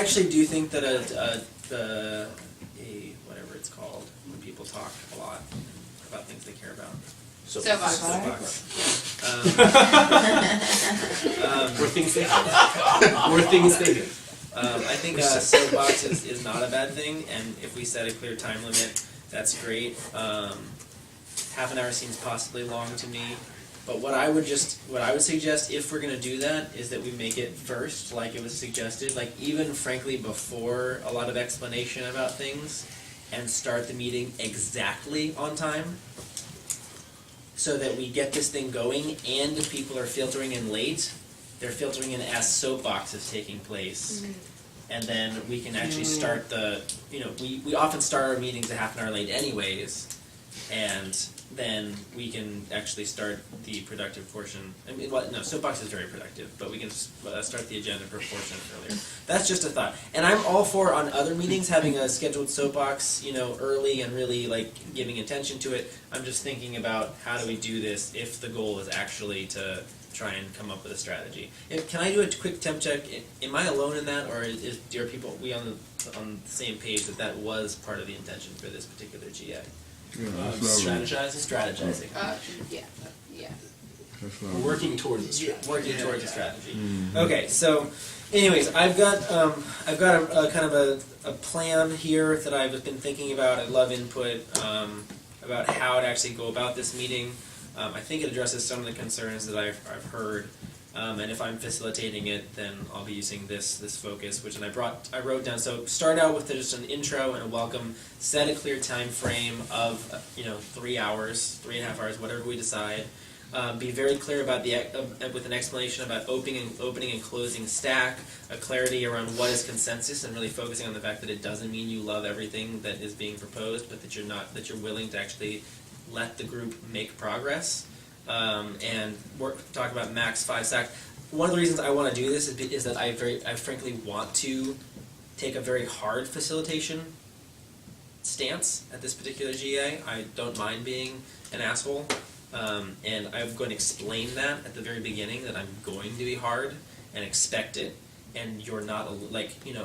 actually do think that whatever it's called when people talk a lot about things they care about. Soapbox. Or things they do. Or things they do. I think a soapbox is not a bad thing, and if we set a clear time limit, that's great. Half an hour seems possibly long to me, but what I would suggest if we're going to do that is that we make it first, like it was suggested, like even frankly before a lot of explanation about things, and start the meeting exactly on time, so that we get this thing going, and if people are filtering in late, they're filtering in as soapbox is taking place. And then we can actually start we often start our meetings a half an hour late anyways, and then we can actually start the productive portion. I mean, soapbox is very productive, but we can start the agenda portion earlier. That's just a thought. And I'm all for, on other meetings, having a scheduled soapbox, early and really, giving attention to it. I'm just thinking about how do we do this if the goal is actually to try and come up with a strategy. Can I do a quick temp check? Am I alone in that, or are people on the same page that was part of the intention for this particular GA? Strategizing. Yeah. We're working towards a strategy. A strategy. Okay, so, anyways, I've got a kind of a plan here that I've been thinking about. I'd love input about how to actually go about this meeting. I think it addresses some of the concerns that I've heard, and if I'm facilitating it, then I'll be using this focus, which I wrote down. So start out with just an intro and a welcome. Set a clear time frame of 3 hours, 3.5 hours, whatever we decide. Be very clear about with an explanation about opening and closing stack, a clarity around what is consensus, and really focusing on the fact that it doesn't mean you love everything that is being proposed, but that you're willing to actually let the group make progress, and talk about max 5 stack. One of the reasons I want to do this is that I frankly want to take a very hard facilitation stance at this particular GA. I don't mind being an asshole, and I'm going to explain that at the very beginning, that I'm going to be hard and expect it. And you're not,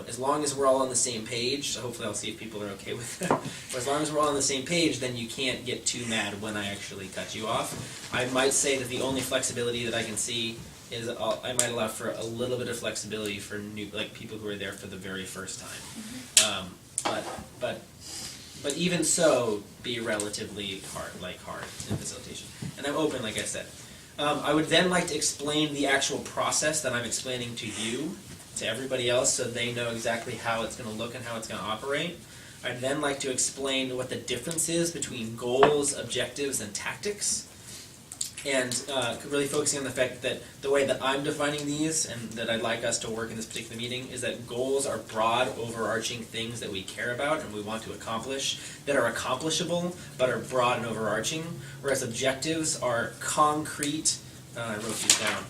as long as we're all on the same page, so hopefully I'll see if people are okay with that, but as long as we're all on the same page, then you can't get too mad when I actually cut you off. I might say that the only flexibility that I can see is I might allow for a little bit of flexibility for new, people who are there for the very first time. But even so, be relatively hard in facilitation. And I'm open, like I said. I would then like to explain the actual process that I'm explaining to you, to everybody else, so they know exactly how it's going to look and how it's going to operate. I'd then like to explain what the difference is between goals, objectives, and tactics, and really focusing on the fact that the way that I'm defining these, and that I'd like us to work in this particular meeting, is that goals are broad, overarching things that we care about and we want to accomplish, that are accomplishable, but are broad and overarching, whereas objectives are concrete, I wrote these down,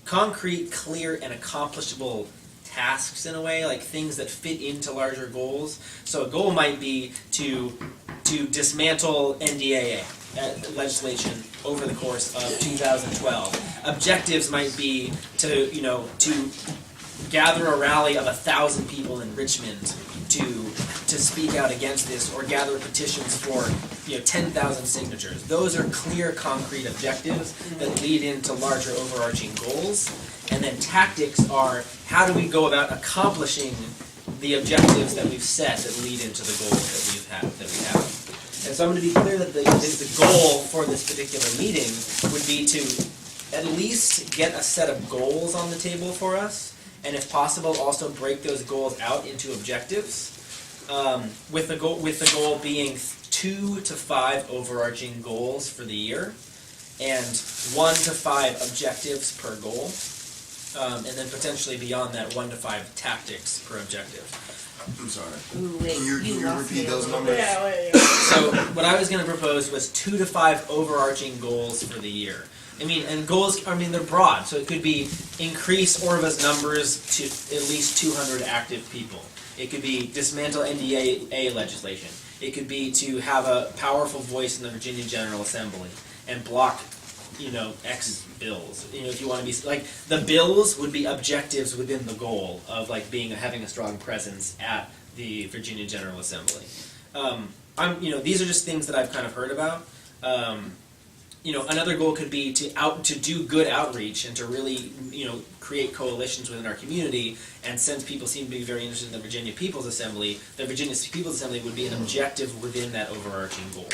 concrete, clear, and accomplishable tasks in a way, like things that fit into larger goals. So a goal might be to dismantle NDAA legislation over the course of 2012. Objectives might be to gather a rally of 1,000 people in Richmond to speak out against this, or gather petitions for 10,000 signatures. Those are clear, concrete objectives that lead into larger overarching goals. And then tactics are, how do we go about accomplishing the objectives that we've set that lead into the goals that we have. And so I'm going to be clear that the goal for this particular meeting would be to at least get a set of goals on the table for us, and if possible, also break those goals out into objectives, with the goal being 2 to 5 overarching goals for the year, and 1 to 5 objectives per goal, and then potentially beyond that, 1 to 5 tactics per objective. I'm sorry. Ooh, wait, Can you repeat those numbers? So what I was going to propose was 2 to 5 overarching goals for the year. And goals, they're broad, so it could be increase Orva's numbers to at least 200 active people. It could be dismantle NDAA legislation. It could be to have a powerful voice in the Virginia General Assembly and block X bills. If you want to be like the bills would be objectives within the goal of like having a strong presence at the Virginia General Assembly. These are just things that I've kind of heard about. Another goal could be to do good outreach and to really, create coalitions within our community. And since people seem to be very interested in the Virginia People's Assembly, the Virginia People's Assembly would be an objective within that overarching goal.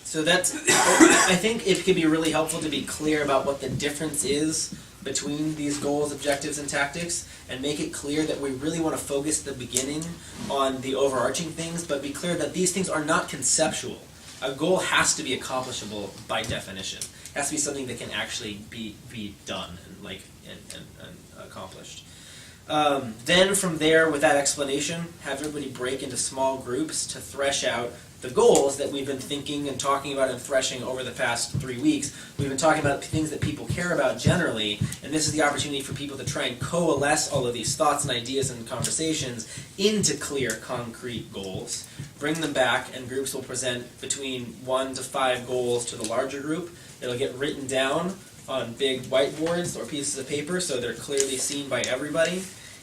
So that's, I think it could be really helpful to be clear about what the difference is between these goals, objectives, and tactics, and make it clear that we really want to focus at the beginning on the overarching things, but be clear that these things are not conceptual. A goal has to be accomplishable by definition. It has to be something that can actually be done and accomplished. Then from there, with that explanation, have everybody break into small groups to thresh out the goals that we've been thinking and talking about and threshing over the past 3 weeks. We've been talking about things that people care about generally, and this is the opportunity for people to try and coalesce all of these thoughts and ideas and conversations into clear, concrete goals. Bring them back, and groups will present between 1 to 5 goals to the larger group. It'll get written down on big whiteboards or pieces of paper so they're clearly seen by everybody.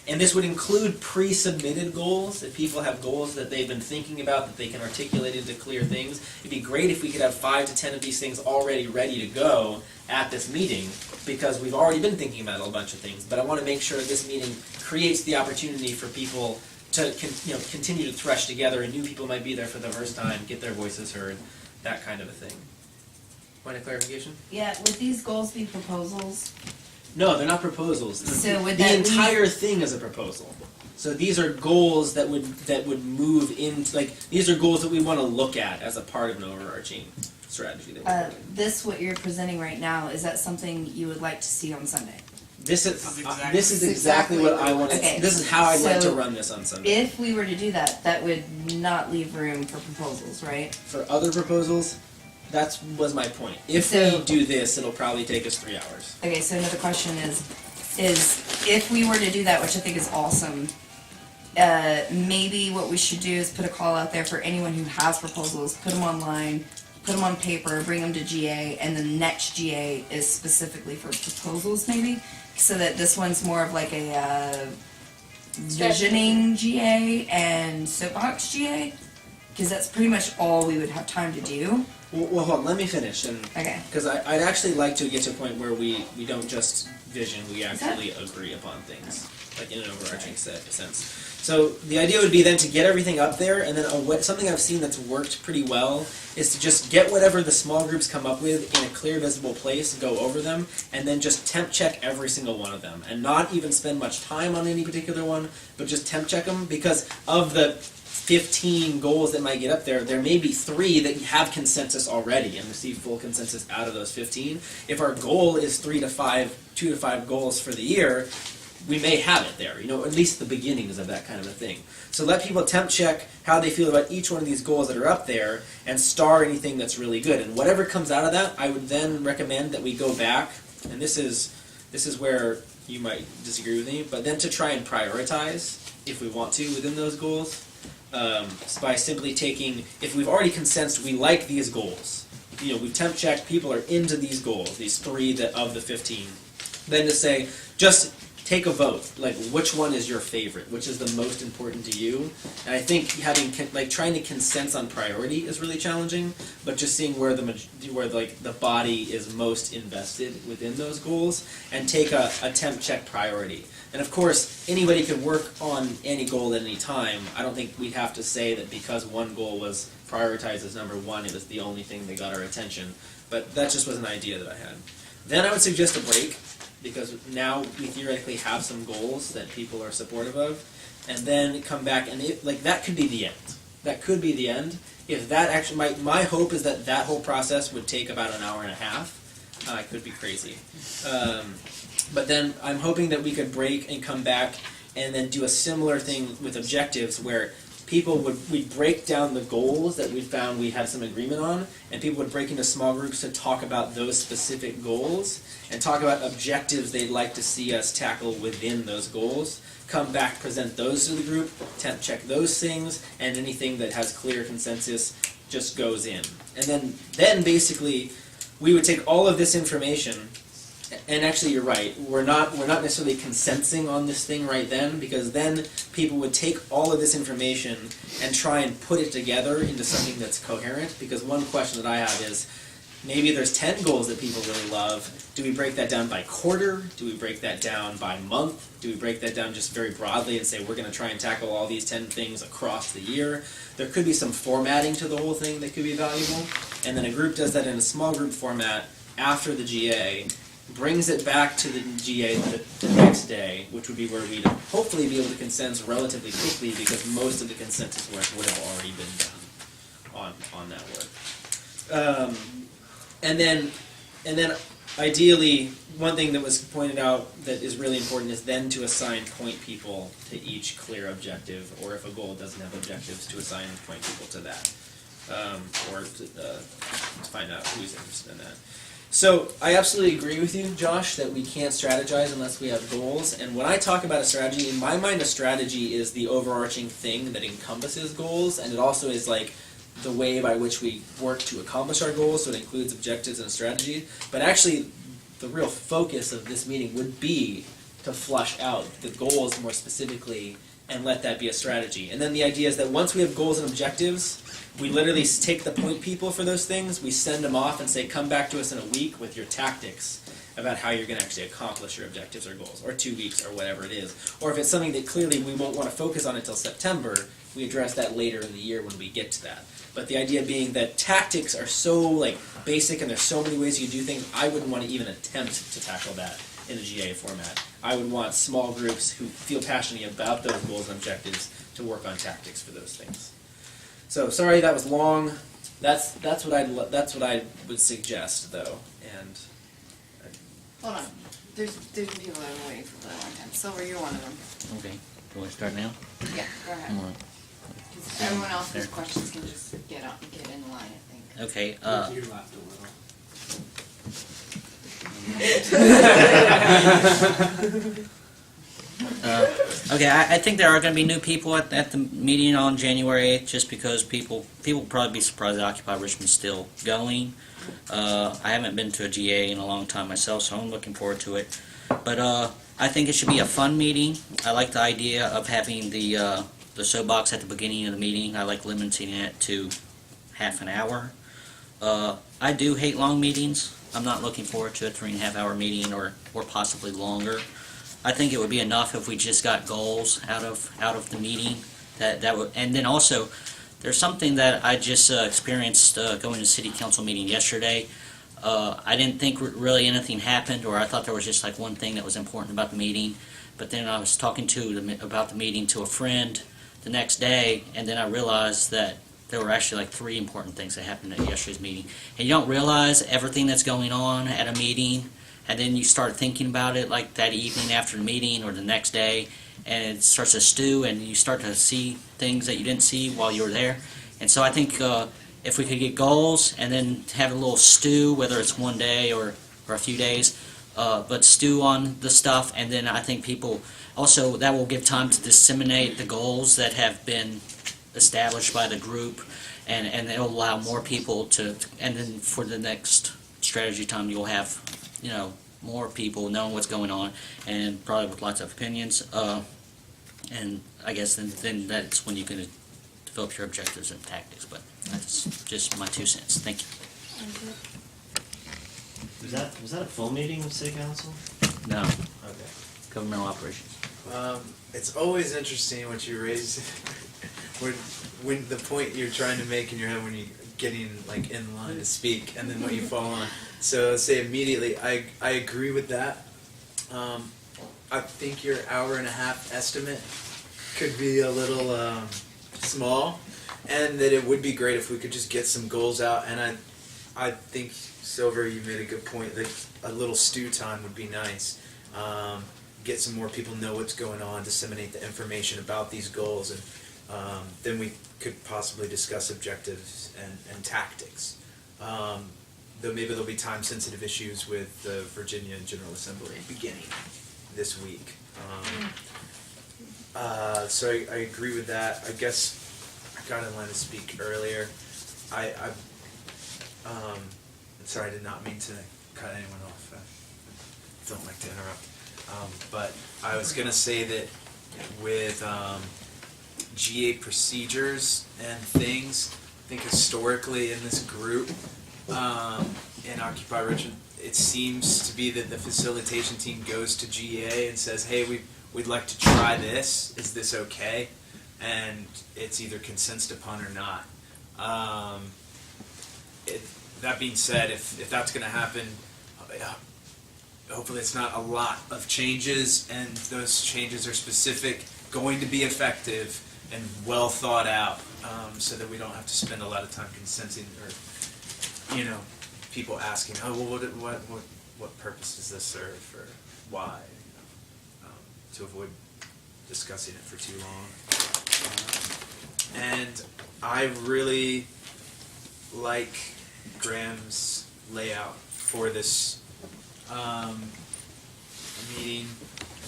And this would include pre-submitted goals. If people have goals that they've been thinking about that they can articulate into clear things, it'd be great if we could have 5 to 10 of these things already ready to go at this meeting, because we've already been thinking about a bunch of things. But I want to make sure this meeting creates the opportunity for people to continue to thresh together, and new people might be there for the first time, get their voices heard, that kind of a thing. Want a clarification? Yeah, would these goals be proposals? No, they're not proposals. So would the that entire thing is a proposal. So these are goals that would move into, these are goals that we want to look at as a part of an overarching strategy that we're working. This, what you're presenting right now, is that something you would like to see on Sunday? This is exactly what I want to. Okay, this is how I'd like to so run this on Sunday. If we were to do that, that would not leave room for proposals, right? For other proposals, that was my point. If So- we do this, it'll probably take us 3 hours. Okay, so another question is if we were to do that, which I think is awesome, maybe what we should do is put a call out there for anyone who has proposals, put them online, put them on paper, bring them to GA, and the next GA is specifically for proposals maybe, so that this one's more of like a visioning GA and soapbox GA, because that's pretty much all we would have time to do. Well, hold on, let me finish. Okay. Because I'd actually like to get to a point where we don't just vision, we actually agree upon things, like in an overarching sense. So the idea would be then to get everything up there, and then something I've seen that's worked pretty well is to just get whatever the small groups come up with in a clear, visible place, go over them, and then just temp check every single one of them, and not even spend much time on any particular one, but just temp check them, because of the 15 goals that might get up there, there may be 3 that have consensus already and receive full consensus out of those 15. If our goal is 2 to 5 goals for the year, we may have it there, at least the beginnings of that kind of a thing. So let people temp check how they feel about each one of these goals that are up there and star anything that's really good. And whatever comes out of that, I would then recommend that we go back, and this is where you might disagree with me, but then to try and prioritize, if we want to, within those goals. By simply taking, if we've already consensed we like these goals, we've temp checked, people are into these goals, these 3 of the 15, then to say, just take a vote, which one is your favorite, which is the most important to you. And I think trying to consense on priority is really challenging, but just seeing where the body is most invested within those goals, and take a temp check priority. And of course, anybody could work on any goal at any time. I don't think we'd have to say that because one goal was prioritized as number 1, it was the only thing that got our attention. But that just was an idea that I had. Then I would suggest a break, because now we theoretically have some goals that people are supportive of, and then come back, and that could be the end. That could be the end. If that actually, my hope is that whole process would take about an hour and a half. I could be crazy. But then I'm hoping that we could break and come back and then do a similar thing with objectives, where we'd break down the goals that we found we had some agreement on, and people would break into small groups to talk about those specific goals and talk about objectives they'd like to see us tackle within those goals. Come back, present those to the group, temp check those things, and anything that has clear consensus, just goes in. And then basically, we would take all of this information, and actually you're right, we're not necessarily consenting on this thing right then, because then people would take all of this information and try and put it together into something that's coherent, because one question that I have is, maybe there's 10 goals that people really love. Do we break that down by quarter? Do we break that down by month? Do we break that down just very broadly and say we're going to try and tackle all these 10 things across the year? There could be some formatting to the whole thing that could be valuable. And then a group does that in a small group format after the GA, brings it back to the GA the next day, which would be where we'd hopefully be able to consent relatively quickly, because most of the consensus work would have already been done on that work. And then ideally, one thing that was pointed out that is really important is then to assign point people to each clear objective, or if a goal doesn't have objectives, to assign point people to that, or to find out who's interested in that. So I absolutely agree with you, Josh, that we can't strategize unless we have goals. And when I talk about a strategy, in my mind, a strategy is the overarching thing that encompasses goals, and it also is like the way by which we work to accomplish our goals, so it includes objectives and strategy. But actually, the real focus of this meeting would be to flush out the goals more specifically and let that be a strategy. And then the idea is that once we have goals and objectives, we literally take the point people for those things, we send them off and say, come back to us in a week with your tactics about how you're going to actually accomplish your objectives or goals, or 2 weeks, or whatever it is. Or if it's something that clearly we won't want to focus on until September, we address that later in the year when we get to that. But the idea being that tactics are so basic, and there's so many ways you do things, I wouldn't want to even attempt to tackle that in a GA format. I would want small groups who feel passionately about those goals and objectives to work on tactics for those things. So sorry that was long. That's what I would suggest though. And Hold on. There's been people that have been waiting for a really long time. Silver, you're one of them. Okay, do I start now? Yeah, go ahead. Come on. 'Cause everyone else with questions can just get in line, I think. Okay, You laughed a little. okay, I think there are going to be new people at the meeting on January 8th, just because people will probably be surprised that Occupy Richmond's still going. I haven't been to a GA in a long time myself, so I'm looking forward to it. But I think it should be a fun meeting. I like the idea of having the soapbox at the beginning of the meeting. I like limiting it to half an hour. I do hate long meetings. I'm not looking forward to a 3.5-hour meeting or possibly longer. I think it would be enough if we just got goals out of the meeting. That would, and then also, there's something that I just experienced going to city council meeting yesterday. I didn't think really anything happened, or I thought there was just one thing that was important about the meeting. But then I was talking about the meeting to a friend the next day, and then I realized that there were actually 3 important things that happened at yesterday's meeting. And you don't realize everything that's going on at a meeting, and then you start thinking about it that evening after the meeting or the next day, and it starts to stew, and you start to see things that you didn't see while you were there. And so I think if we could get goals and then have a little stew, whether it's one day or a few days, but stew on the stuff, and then I think people also, that will give time to disseminate the goals that have been established by the group, and it'll allow more people to, and then for the next strategy time you'll have more people knowing what's going on, and probably with lots of opinions, and I guess then that's when you can develop your objectives and tactics. But that's just my 2 cents. Thank you. Was that a full meeting of City Council? No, Okay. governmental operations. It's always interesting what you raise, when the point you're trying to make in your head when you're getting in line to speak, and then what you fall on. So say immediately, I agree with that. I think your hour-and-a-half estimate could be a little small, and that it would be great if we could just get some goals out. And I think, Silver, you made a good point that a little stew time would be nice. Get some more people know what's going on, disseminate the information about these goals, and then we could possibly discuss objectives and tactics. Though maybe there'll be time-sensitive issues with the Virginia General Assembly beginning this week. So I agree with that. I guess I got in line to speak earlier. sorry, I did not mean to cut anyone off. I don't like to interrupt. But I was gonna say that with GA procedures and things, I think historically in this group, in Occupy Richmond, it seems to be that the facilitation team goes to GA and says, hey, we'd like to try this, is this okay? And it's either consensus upon or not. That being said, if that's going to happen, hopefully it's not a lot of changes, and those changes are specific, going to be effective, and well thought out, so that we don't have to spend a lot of time consenting or, people asking, oh, well, what purpose does this serve, or why, to avoid discussing it for too long. And I really like Graham's layout for this meeting.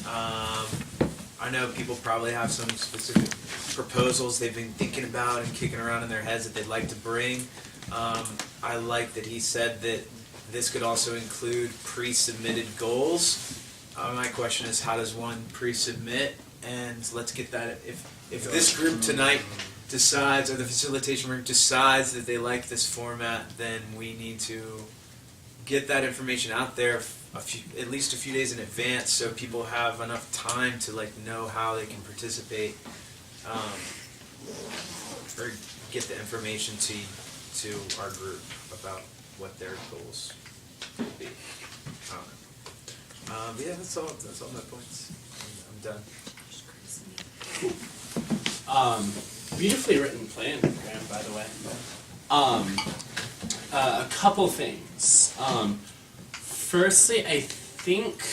I know people probably have some specific proposals they've been thinking about and kicking around in their heads that they'd like to bring. I like that he said that this could also include pre-submitted goals. My question is, how does one pre-submit? And let's get that. If this group tonight decides, or the facilitation group decides that they like this format, then we need to get that information out there at least a few days in advance, so people have enough time to know how they can participate, or get the information to our group about what their goals will be. But yeah, that's all my points. I'm done. Beautifully written plan, Graham, by the way. A couple things. Firstly, I think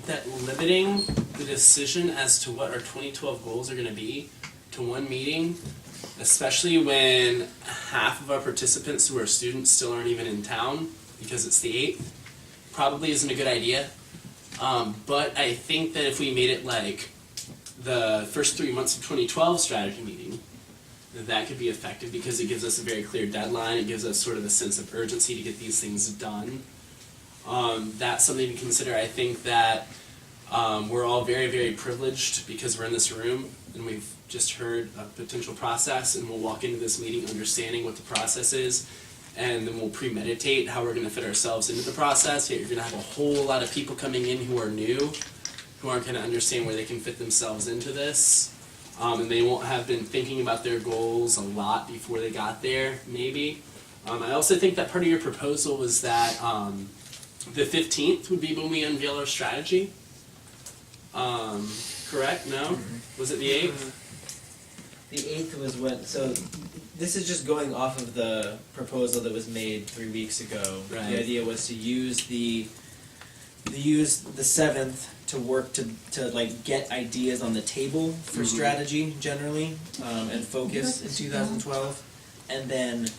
that limiting the decision as to what our 2012 goals are going to be to one meeting, especially when half of our participants who are students still aren't even in town because it's the 8th, probably isn't a good idea. But I think that if we made it like the first 3 months of 2012 strategy meeting, that could be effective because it gives us a very clear deadline. It gives us sort of a sense of urgency to get these things done. That's something to consider. I think that we're all very, very privileged because we're in this room and we've just heard a potential process, and we'll walk into this meeting understanding what the process is, and then we'll premeditate how we're going to fit ourselves into the process. You're going to have a whole lot of people coming in who are new, who aren't going to understand where they can fit themselves into this, and they won't have been thinking about their goals a lot before they got there, maybe. I also think that part of your proposal was that the 15th would be when we unveil our strategy. Correct? No? Was it the 8th? The 8th was when, so this is just going off of the proposal that was made 3 weeks ago. Right. The idea was to use the 7th to work to get ideas on the table for strategy generally, and focus in 2012, and then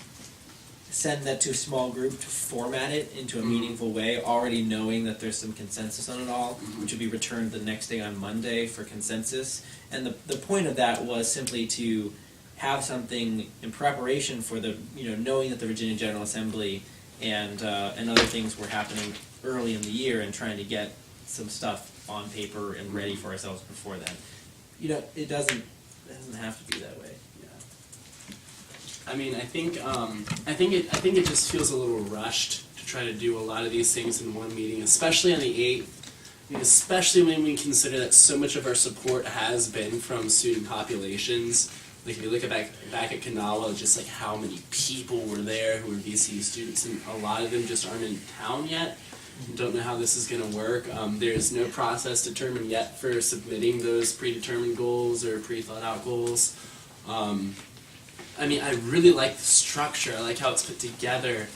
send that to a small group to format it into a meaningful way, already knowing that there's some consensus on it all, which would be returned the next day on Monday for consensus. And the point of that was simply to have something in preparation for the, knowing that the Virginia General Assembly and other things were happening early in the year, and trying to get some stuff on paper and ready for ourselves before then. It doesn't have to be that way. I mean, I think it just feels a little rushed to try to do a lot of these things in one meeting, especially on the 8th. I mean, especially when we consider that so much of our support has been from student populations. Like if you look back at Kanawha, just like how many people were there who were VCU students, and a lot of them just aren't in town yet. Don't know how this is going to work. There's no process determined yet for submitting those predetermined goals or pre-thought out goals. I mean, I really like the structure. I like how it's put together.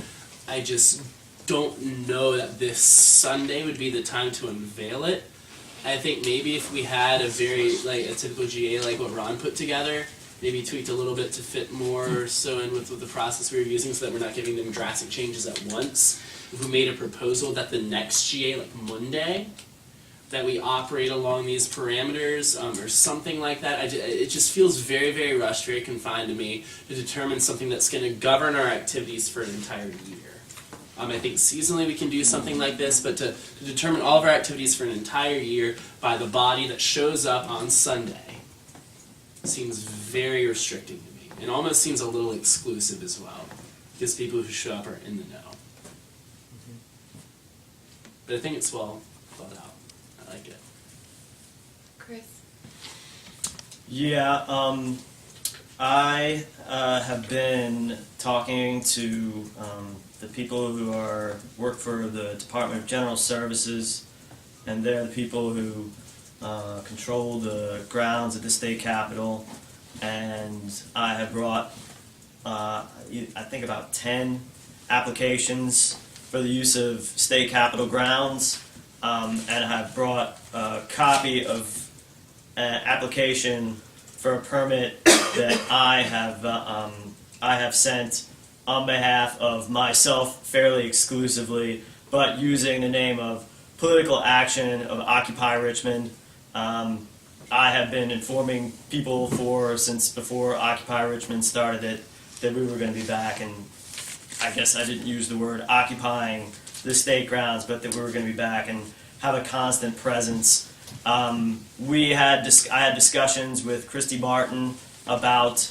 I just don't know that this Sunday would be the time to unveil it. I think maybe if we had a typical GA like what Ron put together, maybe tweaked a little bit to fit more so in with the process we were using, so that we're not giving them drastic changes at once. If we made a proposal that the next GA, like Monday, that we operate along these parameters or something like that. It just feels very, very rushed, very confined to me to determine something that's going to govern our activities for an entire year. I think seasonally we can do something like this, but to determine all of our activities for an entire year by the body that shows up on Sunday seems very restricting to me, and almost seems a little exclusive as well, because people who show up are in the know. But I think it's well thought out. I like it. Chris? Yeah, I have been talking to the people who work for the Department of General Services, and they're the people who control the grounds at the state capitol. And I have brought, I think, about 10 applications for the use of state capitol grounds, and I have brought a copy of an application for a permit that I have sent on behalf of myself fairly exclusively, but using the name of Political Action of Occupy Richmond. I have been informing people since before Occupy Richmond started it that we were going to be back, and I guess I didn't use the word occupying the state grounds, but that we were going to be back and have a constant presence. I had discussions with Christy Martin about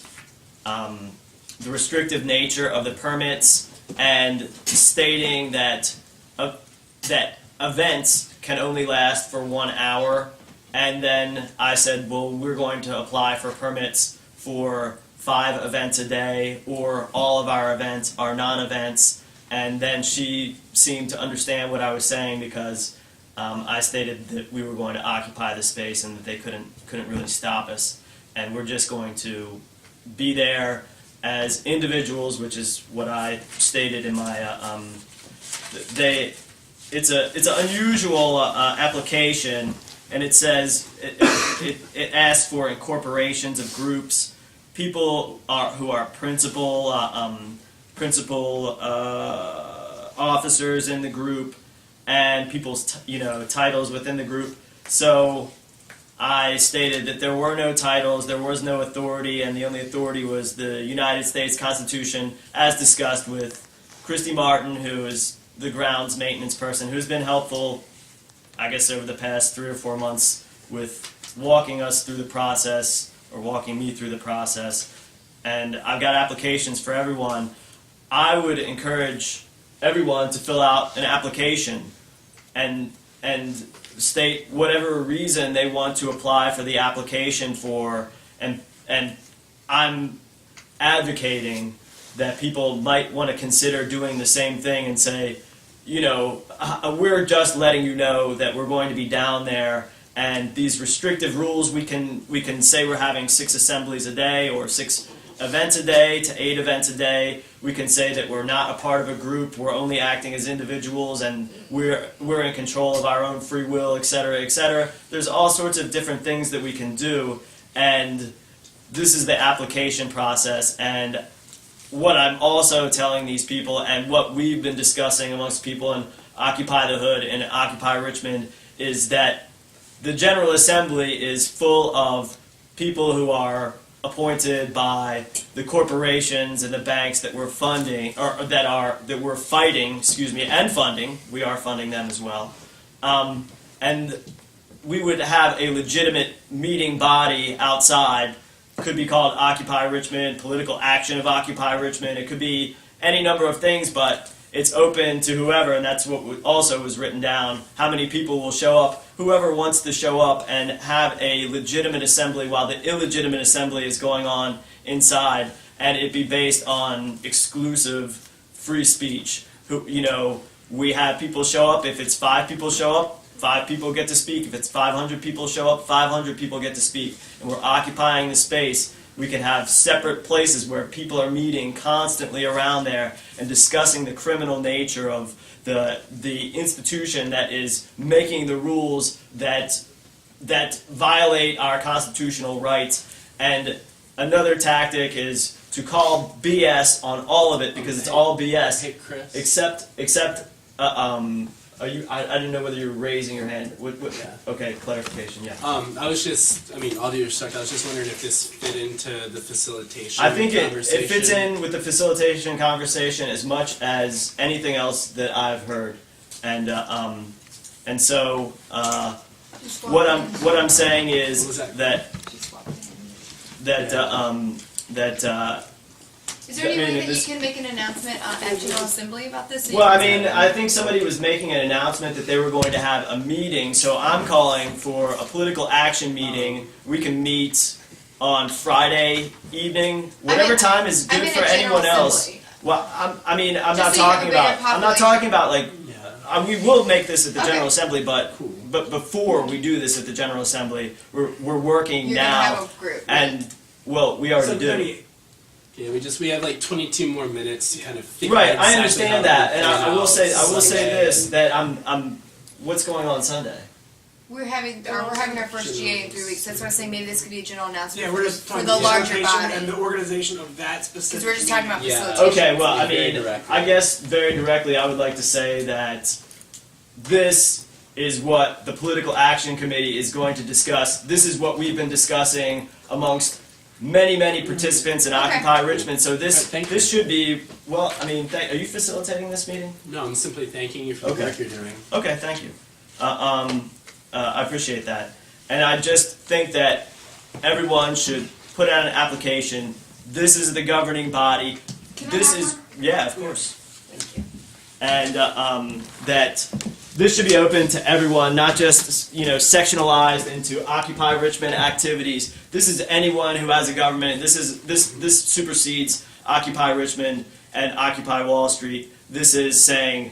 the restrictive nature of the permits, and stating that that events can only last for 1 hour. And then I said, well, we're going to apply for permits for 5 events a day, or all of our events are non-events. And then she seemed to understand what I was saying, because I stated that we were going to occupy the space and that they couldn't really stop us. And we're just going to be there as individuals, which is what I stated in my. It's an unusual application, and it says it asks for incorporations of groups, people who are principal officers in the group, and people's titles within the group. So I stated that there were no titles, there was no authority, and the only authority was the United States Constitution, as discussed with Christy Martin, who is the grounds maintenance person, who's been helpful, I guess, over the past 3 or 4 months with walking us through the process, or walking me through the process. And I've got applications for everyone. I would encourage everyone to fill out an application and state whatever reason they want to apply for the application for, and I'm advocating that people might want to consider doing the same thing and say, we're just letting you know that we're going to be down there, and these restrictive rules, we can say we're having 6 assemblies a day, or 6 events a day to 8 events a day. We can say that we're not a part of a group, we're only acting as individuals, and we're in control of our own free will, etc., etc. There's all sorts of different things that we can do, and this is the application process. And what I'm also telling these people, and what we've been discussing amongst people in Occupy the Hood and Occupy Richmond, is that the General Assembly is full of people who are appointed by the corporations and the banks that we're funding, or that we're fighting, and funding. We are funding them as well. And we would have a legitimate meeting body outside. Could be called Occupy Richmond, Political Action of Occupy Richmond. It could be any number of things, but it's open to whoever, and that's what also was written down. How many people will show up? Whoever wants to show up and have a legitimate assembly while the illegitimate assembly is going on inside, and it be based on exclusive free speech. We have people show up. If it's 5 people show up, 5 people get to speak. If it's 500 people show up, 500 people get to speak. And we're occupying the space. We can have separate places where people are meeting constantly around there and discussing the criminal nature of the institution that is making the rules that violate our constitutional rights. And another tactic is to call BS on all of it, because it's all BS. Hey, Chris. Except Are you? I didn't know whether you were raising your hand. What? Yeah. Okay, clarification. Yeah. I was just, I mean, all due respect, I was just wondering if this fit into the facilitation I think it conversation. fits in with the facilitation conversation as much as anything else that I've heard, and so Just what walk I'm in. saying What is was that? Just walk in. Is there any I mean, way if that you this- can make an announcement at General Assembly about this? So Well, I you can- mean, I think somebody was making an announcement that they were going to have a meeting, so I'm calling for a political action meeting. We can meet on Friday evening, whatever meant- time is I good meant for at General anyone else. Assembly. Well, I'm Just not so you have talking a bigger about. I'm not talking about like. Yeah. We will make this at the Okay. General Assembly, but before we do this at the General Assembly, we're working You're now, gonna have a group. and well, we already do. Yeah, we have like 22 more minutes to kind of figure Right, out I exactly understand how that, to and plan I will out say Sunday. this that I'm. What's going on Sunday? We're having our first GA in 3 weeks. That's why I'm saying maybe this could be a general announcement. Yeah, we're just for talking the about larger facilitation body. and the organization of that specific. Because we're just talking about Yeah. facilitation. Okay, well, I Very mean, directly. I guess very directly, I would like to say that this is what the Political Action Committee is going to discuss. This is what we've been discussing amongst many participants in Okay. Occupy Richmond. So this Thank you. this should be well. I mean, are you facilitating this meeting? No, I'm simply thanking you for the Okay. work you're doing. Okay, thank you. I appreciate that, and I just think that everyone should put out an application. This is the governing body. Can I This have is one? yeah, of course. Thank you. And that this should be open to everyone, not just sectionalized into Occupy Richmond activities. This is anyone who has a government. This supersedes Occupy Richmond and Occupy Wall Street. This is saying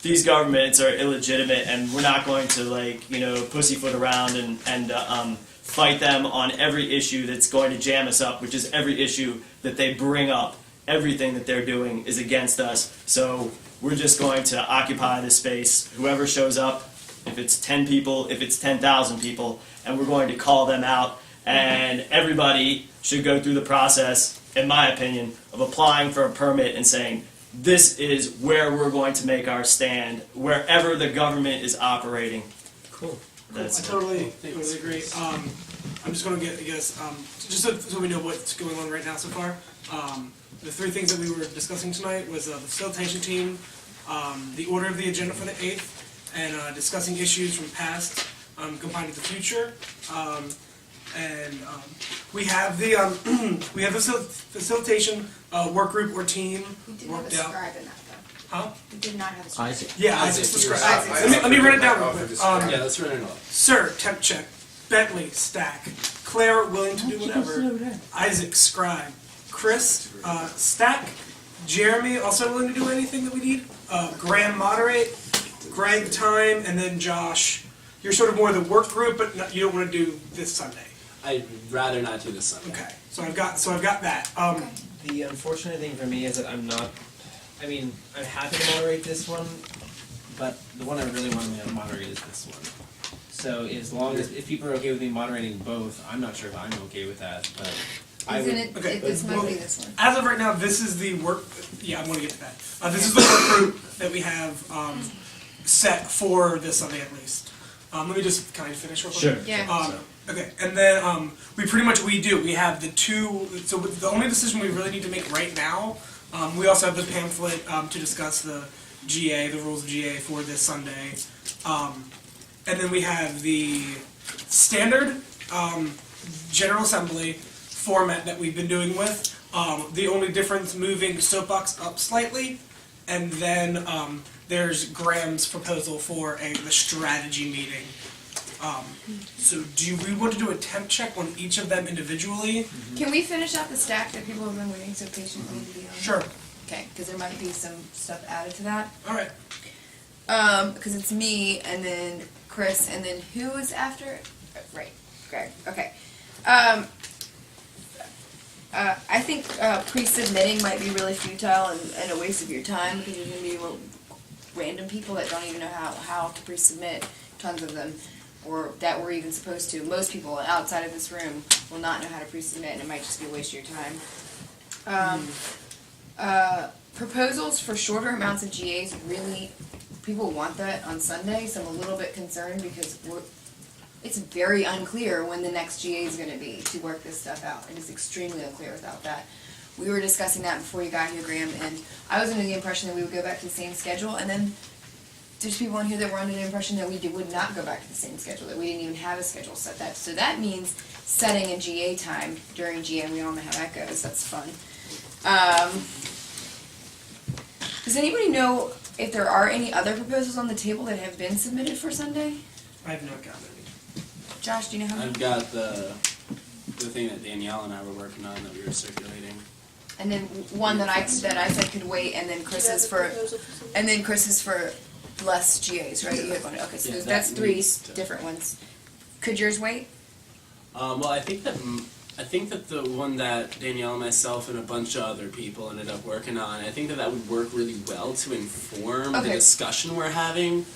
these governments are illegitimate, and we're not going to pussyfoot around and fight them on every issue that's going to jam us up, which is every issue that they bring up. Everything that they're doing is against us. So we're just going to occupy this space. Whoever shows up, if it's 10 people, if it's 10,000 people, and we're going to call them out. And everybody should go through the process, in my opinion, of applying for a permit and saying, this is where we're going to make our stand, wherever the government is operating. Cool. That's I totally Thanks. agree. I'm just going to get, I guess, just so we know what's going on right now so far. The three things that we were discussing tonight was the facilitation team, the order of the agenda for the 8th, and discussing issues from past combined with the future. We have the we have the facilitation work group or team We did have a worked out. scribe in that though. Huh? We did not have a scribe. Isaac. Yeah, Isaac, Isaac's the you're scribe. right. Let me run it down real quick. Yeah, let's run it off. Sir, temp check. Bentley, stack. Claire, willing to do whatever. Isaac, scribe. Chris, stack. Jeremy, also willing to do anything that we need. Graham, moderate. Greg, time. And then Josh, you're sort of more the work group, but you don't want to do this Sunday. I'd rather not do this Sunday. Okay, so I've got that. The unfortunate thing for me is that I'm happy to moderate this one, but the one I really want to moderate is this one. So as long as, if people are okay with me moderating both, I'm not sure if I'm okay with that, but I Isn't would. it? Okay, This might well, be this one. As of right now, this is the work. Yeah, I'm going to get to that. This is the work group that we have set for this Sunday at least. Let me just kind of finish real quick. Sure. Yeah. Okay, and then we have the two. So the only decision we really need to make right now. We also have the pamphlet to discuss the GA, the rules of GA for this Sunday, and then we have the standard General Assembly format that we've been doing with. The only difference moving soapbox up slightly, and then there's Graham's proposal for the strategy meeting. So do we want to do a temp check on each of them individually? Can we finish out the stack that people have been waiting so patiently to be on? Sure. Okay, because there might be some stuff added to that. All right. Because it's me and then Chris and then who is after? Right, Greg. Okay. I think pre-submitting might be really futile and a waste of your time because you're going to be random people that don't even know how to pre-submit, tons of them, or that we're even supposed to. Most people outside of this room will not know how to pre-submit, and it might just be a waste of your time. Proposals for shorter amounts of GAs really people want that on Sunday, so I'm a little bit concerned because it's very unclear when the next GA is gonna be to work this stuff out. It is extremely unclear without that. We were discussing that before you got here, Graham, and I was under the impression that we would go back to the same schedule, and then there's people in here that were under the impression that we would not go back to the same schedule, that we didn't even have a schedule set that. So that means setting a GA time during GA, and we all know how that goes, that's fun. Does anybody know if there are any other proposals on the table that have been submitted for Sunday? I have not gotten any. Josh, do you know how many? I've got the thing that Danielle and I were working on that we were circulating. And then one that I said could wait, and then Chris's for less GAs, right? You had one. Okay, so Yeah, that's that 3 needs to- different ones. Could yours wait? Well, I think that the one that Danielle and myself and a bunch of other people ended up working on, I think that would work really well to inform the Okay. discussion we're having.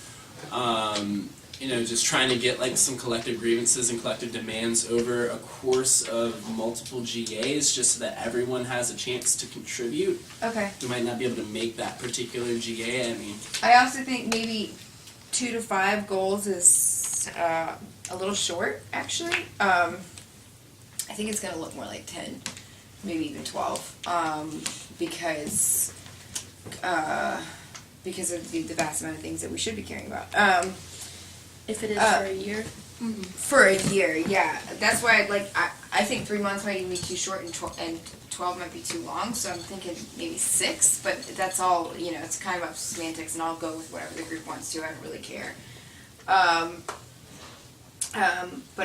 Just trying to get like some collective grievances and collective demands over a course of multiple GAs, just so that everyone has a chance to contribute. Okay. We might not be able to make that particular GA. I mean, I also think maybe 2 to 5 goals is a little short, actually. I think it's gonna look more like 10, maybe even 12, because of the vast amount of things that we should be caring about. If it is for a year? For a year, yeah. That's why I think 3 months might even be too short, and 12 might be too long, so I'm thinking maybe 6, but that's all, it's kind of up to semantics, and I'll go with whatever the group wants to, I don't really care. But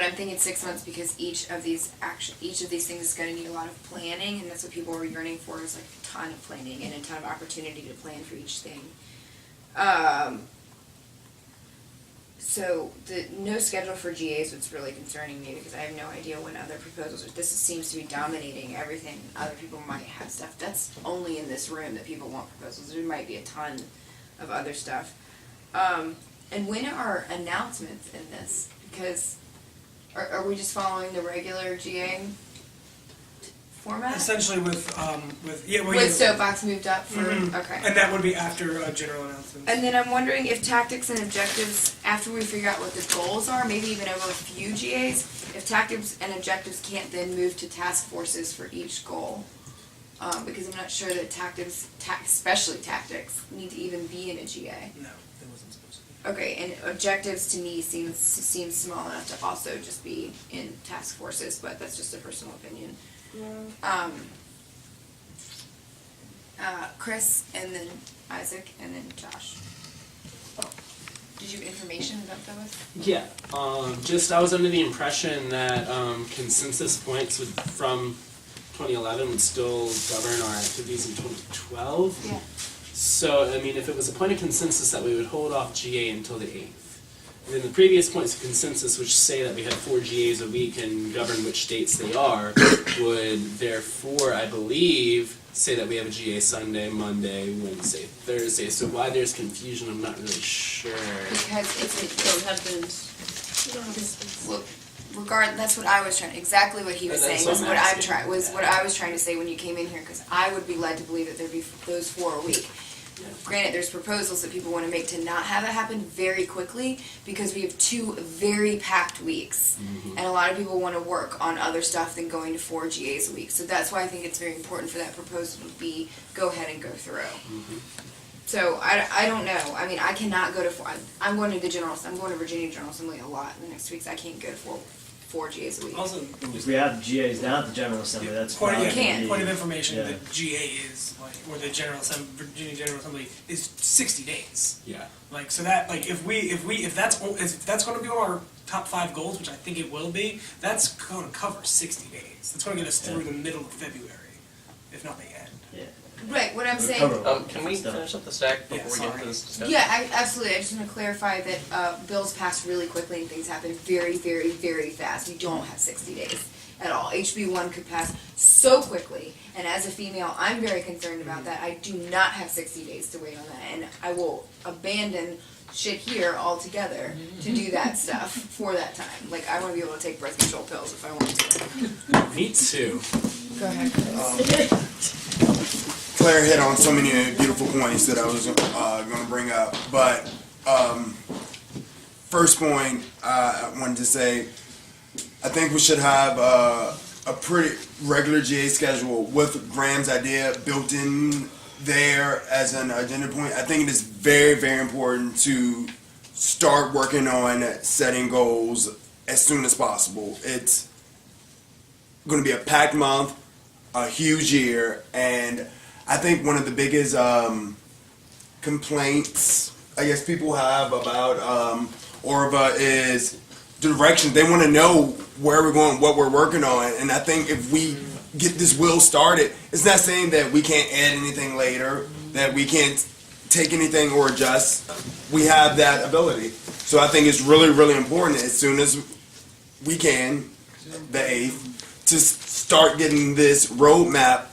I'm thinking 6 months because each of these things is gonna need a lot of planning, and that's what people are yearning for, is like a ton of planning and a ton of opportunity to plan for each thing. So the no schedule for GAs was really concerning me because I have no idea when other proposals this seems to be dominating everything. Other people might have stuff. That's only in this room that people want proposals. There might be a ton of other stuff. And when are announcements in this? Because are we just following the regular GA format? Essentially with Soapbox moved up for okay. And that would be after general announcements. And then I'm wondering if tactics and objectives, after we figure out what the goals are, maybe even over a few GAs, if tactics and objectives can't then move to task forces for each goal. Because I'm not sure that tactics, especially tactics, need to even be in a GA. No, it wasn't supposed to be. Okay, and objectives to me seems small enough to also just be in task forces, but that's just a personal opinion. Chris, and then Isaac, and then Josh. Did you have information about those? yeah. I was under the impression that consensus points from 2011 would still govern our activities in 2012. Yeah. So, I mean, if it was a point of consensus that we would hold off GA until the 8th, then the previous points of consensus, which say that we have 4 GAs a week and govern which dates they are, would therefore, I believe, say that we have a GA Sunday, Monday, Wednesday, Thursday. So why there's confusion, I'm not really sure. Because it's Don't have bins. look, that's what I was trying. Exactly what he was That's saying what was I'm what asking. what I was trying to say when you came in here. Because I would be led to believe that there'd be those 4 a week. Granted, there's proposals that people want to make to not have it happen very quickly because we have 2 very packed weeks, and a lot of people want to work on other stuff than going to 4 GAs a week. So that's why I think it's very important for that proposal to be go ahead and go through. So I don't know. I mean, I cannot go to 4. I'm going to the I'm going to Virginia General Assembly a lot in the next weeks. I can't go to 4 GAs a week. Also, If we have GAs down at the General Assembly, that's point fine. of, can't. point of information, Yeah. the GA is or the General Assembly, Virginia General Assembly is 60 days. Yeah. So that if that's going to be on our top 5 goals, which I think it will be, that's going to cover 60 days. That's going to get us through the middle of February, if not the end. Right. What I'm saying. Can we finish up the stack before Yeah, we get sorry. into this discussion? Yeah, absolutely. I just want to clarify that bills pass really quickly and things happen very, very, very fast. We don't have 60 days at all. HB1 could pass so quickly, and as a female, I'm very concerned about that. I do not have 60 days to wait on that, and I will abandon shit here altogether to do that stuff for that time. Like, I want to be able to take birth control pills if I want to. Me too. Go ahead. Claire hit on so many beautiful points that I was going to bring up. But first point I wanted to say, I think we should have a pretty regular GA schedule with Graham's idea built in there as an agenda point. I think it is very, very important to start working on setting goals as soon as possible. It's going to be a packed month, a huge year, and I think one of the biggest complaints I guess people have about Orva is direction. They want to know where we're going, what we're working on, and I think if we get this wheel started, it's not saying that we can't add anything later, that we can't take anything or adjust. We have that ability. So I think it's really, really important as soon as we can, the 8th, to start getting this roadmap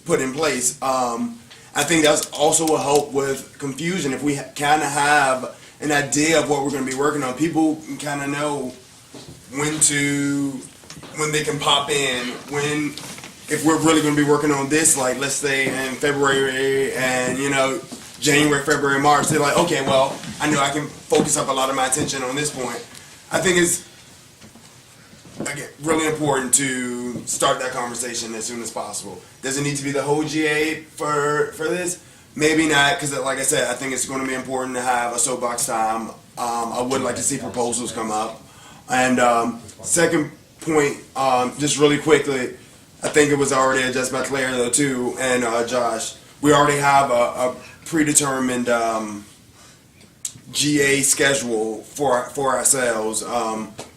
put in place. I think that's also will help with confusion. If we kind of have an idea of what we're going to be working on, people can kind of know when they can pop in, if we're really going to be working on this, like let's say in February and January, February, March, they're like, okay, well, I know I can focus up a lot of my attention on this point. I think it's, again, really important to start that conversation as soon as possible. Does it need to be the whole GA for this? Maybe not, because like I said, I think it's going to be important to have a soapbox time. I would like to see proposals come up. And second point, just really quickly, I think it was already addressed by Claire though too, and Josh. We already have a predetermined GA schedule for ourselves,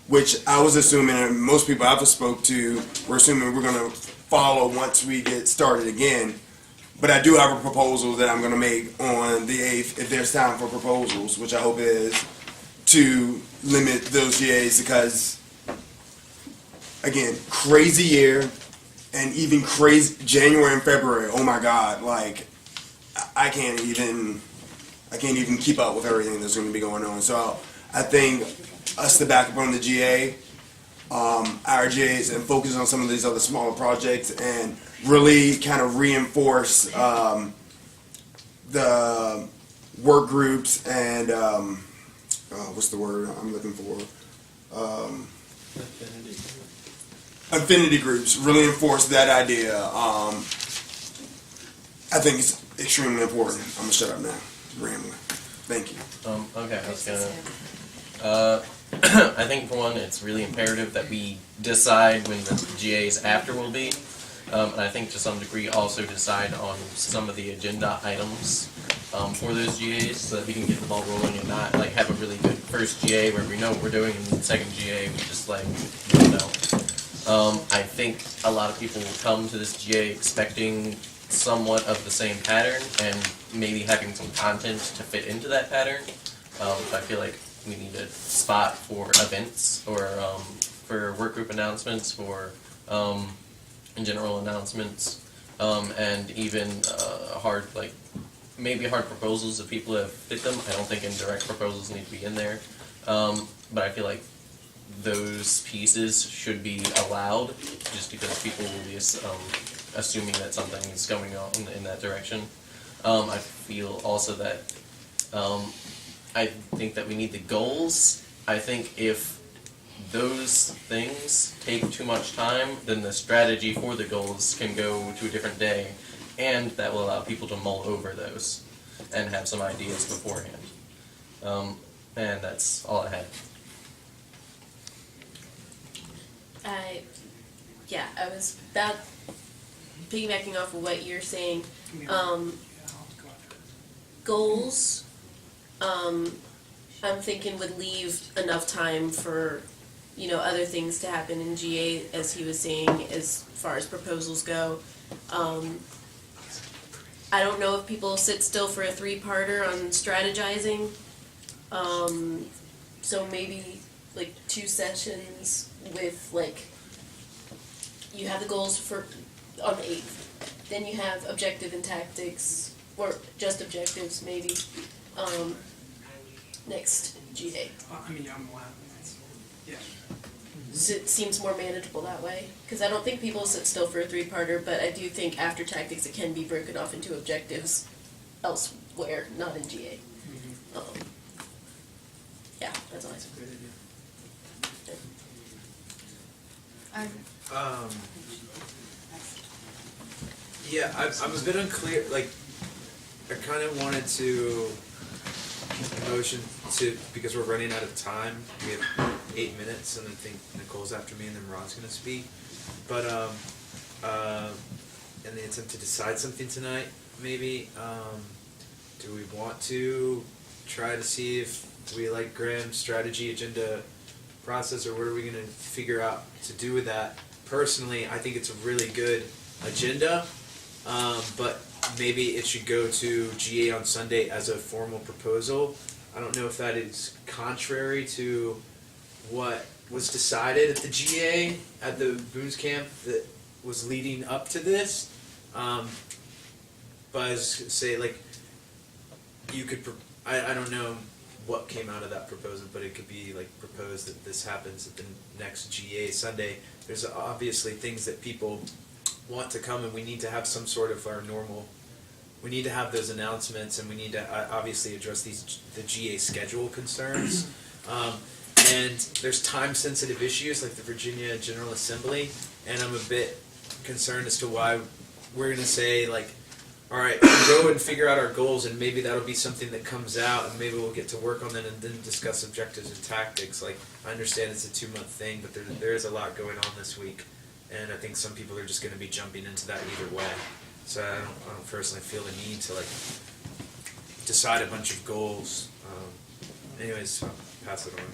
which I was assuming, and most people I've spoke to were assuming we're going to follow once we get started again. But I do have a proposal that I'm going to make on the 8th, if there's time for proposals, which I hope it is, to limit those GAs because, again, crazy year, and even crazy January and February. Oh my God! Like, I can't even keep up with everything that's going to be going on. So I think us to back up on the GA, our GAs, and focus on some of these other smaller projects and really kind of reinforce the work groups and what's the word I'm looking for? Affinity groups. Really enforce that idea. I think it's extremely important. I'm gonna shut up now. Rambling. Thank you. Okay, I was I think for one, it's really imperative that we decide when the GAs after will be. And I think to some degree also decide on some of the agenda items for those GAs so that we can get the ball rolling and not like have a really good first GA where we know what we're doing and the second GA we just like don't know. I think a lot of people will come to this GA expecting somewhat of the same pattern and maybe having some content to fit into that pattern. I feel like we need a spot for events or for work group announcements, for general announcements, and even maybe hard proposals if people have fit them. I don't think indirect proposals need to be in there, but I feel like those pieces should be allowed just because people will be assuming that something is going on in that direction. I feel also that I think that we need the goals. I think if those things take too much time, then the strategy for the goals can go to a different day, and that will allow people to mull over those and have some ideas beforehand. And that's all I had. I was about piggybacking off of what you're saying. Goals, I'm thinking would leave enough time for, other things to happen in GA, as he was saying, as far as proposals go. I don't know if people sit still for a 3-parter on strategizing. So maybe 2 sessions with you have the goals on the 8th. Then you have objective and tactics, or just objectives maybe, next GA. I'm allowed. Yeah. it seems more manageable that way. Because I don't think people sit still for a three-parter, but I do think after tactics it can be broken off into objectives elsewhere, not in GA. Yeah, that's all I said. Yeah, I'm a bit unclear. Like, I kind of wanted to motion to, because we're running out of time. We have 8 minutes, and I think Nicole's after me, and then Ron's gonna speak. But in the attempt to decide something tonight, maybe do we want to try to see if we like Graham's strategy agenda process, or what are we gonna figure out to do with that? Personally, I think it's a really good agenda, but maybe it should go to GA on Sunday as a formal proposal. I don't know if that is contrary to what was decided at the GA at the Boone's camp that was leading up to this. But I was gonna say, like, you could, I don't know what came out of that proposal, but it could be like proposed that this happens at the next GA Sunday. There's obviously things that people want to come, and we need to have some sort of our normal, we need to have those announcements, and we need to obviously address the GA schedule concerns. And there's time sensitive issues like the Virginia General Assembly, and I'm a bit concerned as to why we're gonna say, like, all right, we'll go and figure out our goals, and maybe that'll be something that comes out, and maybe we'll get to work on that and then discuss objectives and tactics. Like, I understand it's a 2-month thing, but there is a lot going on this week, and I think some people are just going to be jumping into that either way. So I don't personally feel the need to, like, decide a bunch of goals. Anyways, I'll pass it on.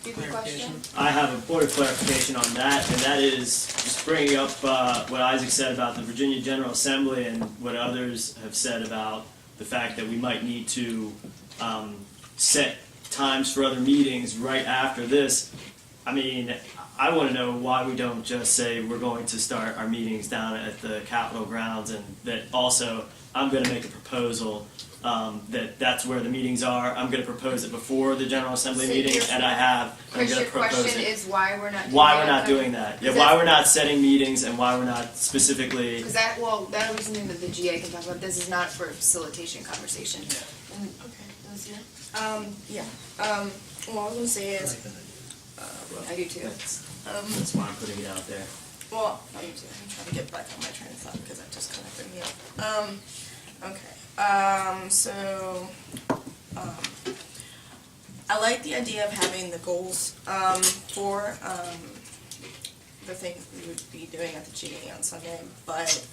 Do you have a question? I have a point of clarification on that, and that is just bringing up what Isaac said about the Virginia General Assembly and what others have said about the fact that we might need to set times for other meetings right after this. I mean, I want to know why we don't just say we're going to start our meetings down at the Capitol grounds, and that also I'm going to make a proposal that's where the meetings are. I'm going to propose it before the General Assembly So meeting, your- and I'm Chris, going your to propose question it. is why we're not doing Why that? we're not doing that? Yeah, Is why that- we're not setting meetings, and why we're not specifically. Because that'll be something that the GA can talk about. This is not for a facilitation conversation. Yeah. Well, I was gonna say is, I do too. That's why I'm putting it out there. well, I do too. I'm trying to get back on my train of thought because that just kind of threw me off. Okay. I like the idea of having the goals for the things we would be doing at the GA on Sunday, but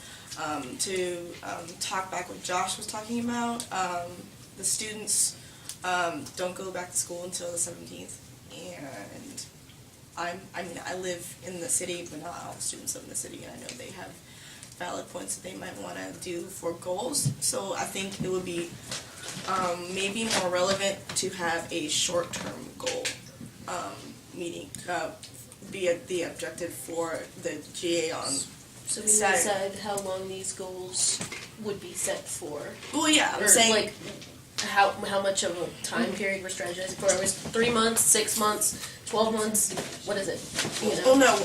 to talk back what Josh was talking about, the students don't go back to school until the 17th, and I live in the city, but not all the students live in the city, and I know they have valid points that they might want to do for goals. So I think it would be maybe more relevant to have a short-term goal meeting, be the objective for the GA on So we Saturday. decide how long these goals would be set for. Well, yeah, I'm Or saying like how much of a time period we're strategizing for? Are we 3 months, 6 months, 12 months? What is it? You know? Well, no.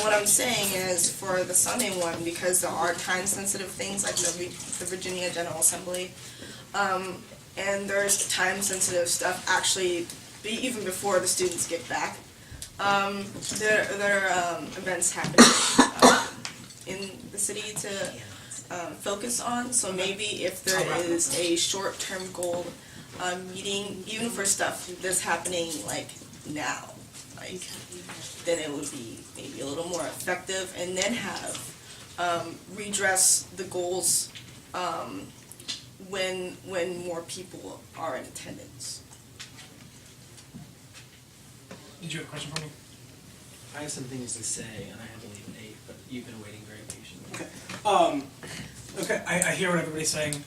What I'm saying is for the Sunday one, because there are time-sensitive things like the Virginia General Assembly, and there's time-sensitive stuff actually even before the students get back. There are events happening in the city to focus on. So maybe if there is a short-term goal meeting, even for stuff that's happening like now, like then it would be maybe a little more effective, and then have redress the goals when more people are in attendance. Did you have a question for me? I have some things to say, and I have to leave at 8, but you've been waiting very patiently. Okay. Okay, I hear what everybody's saying.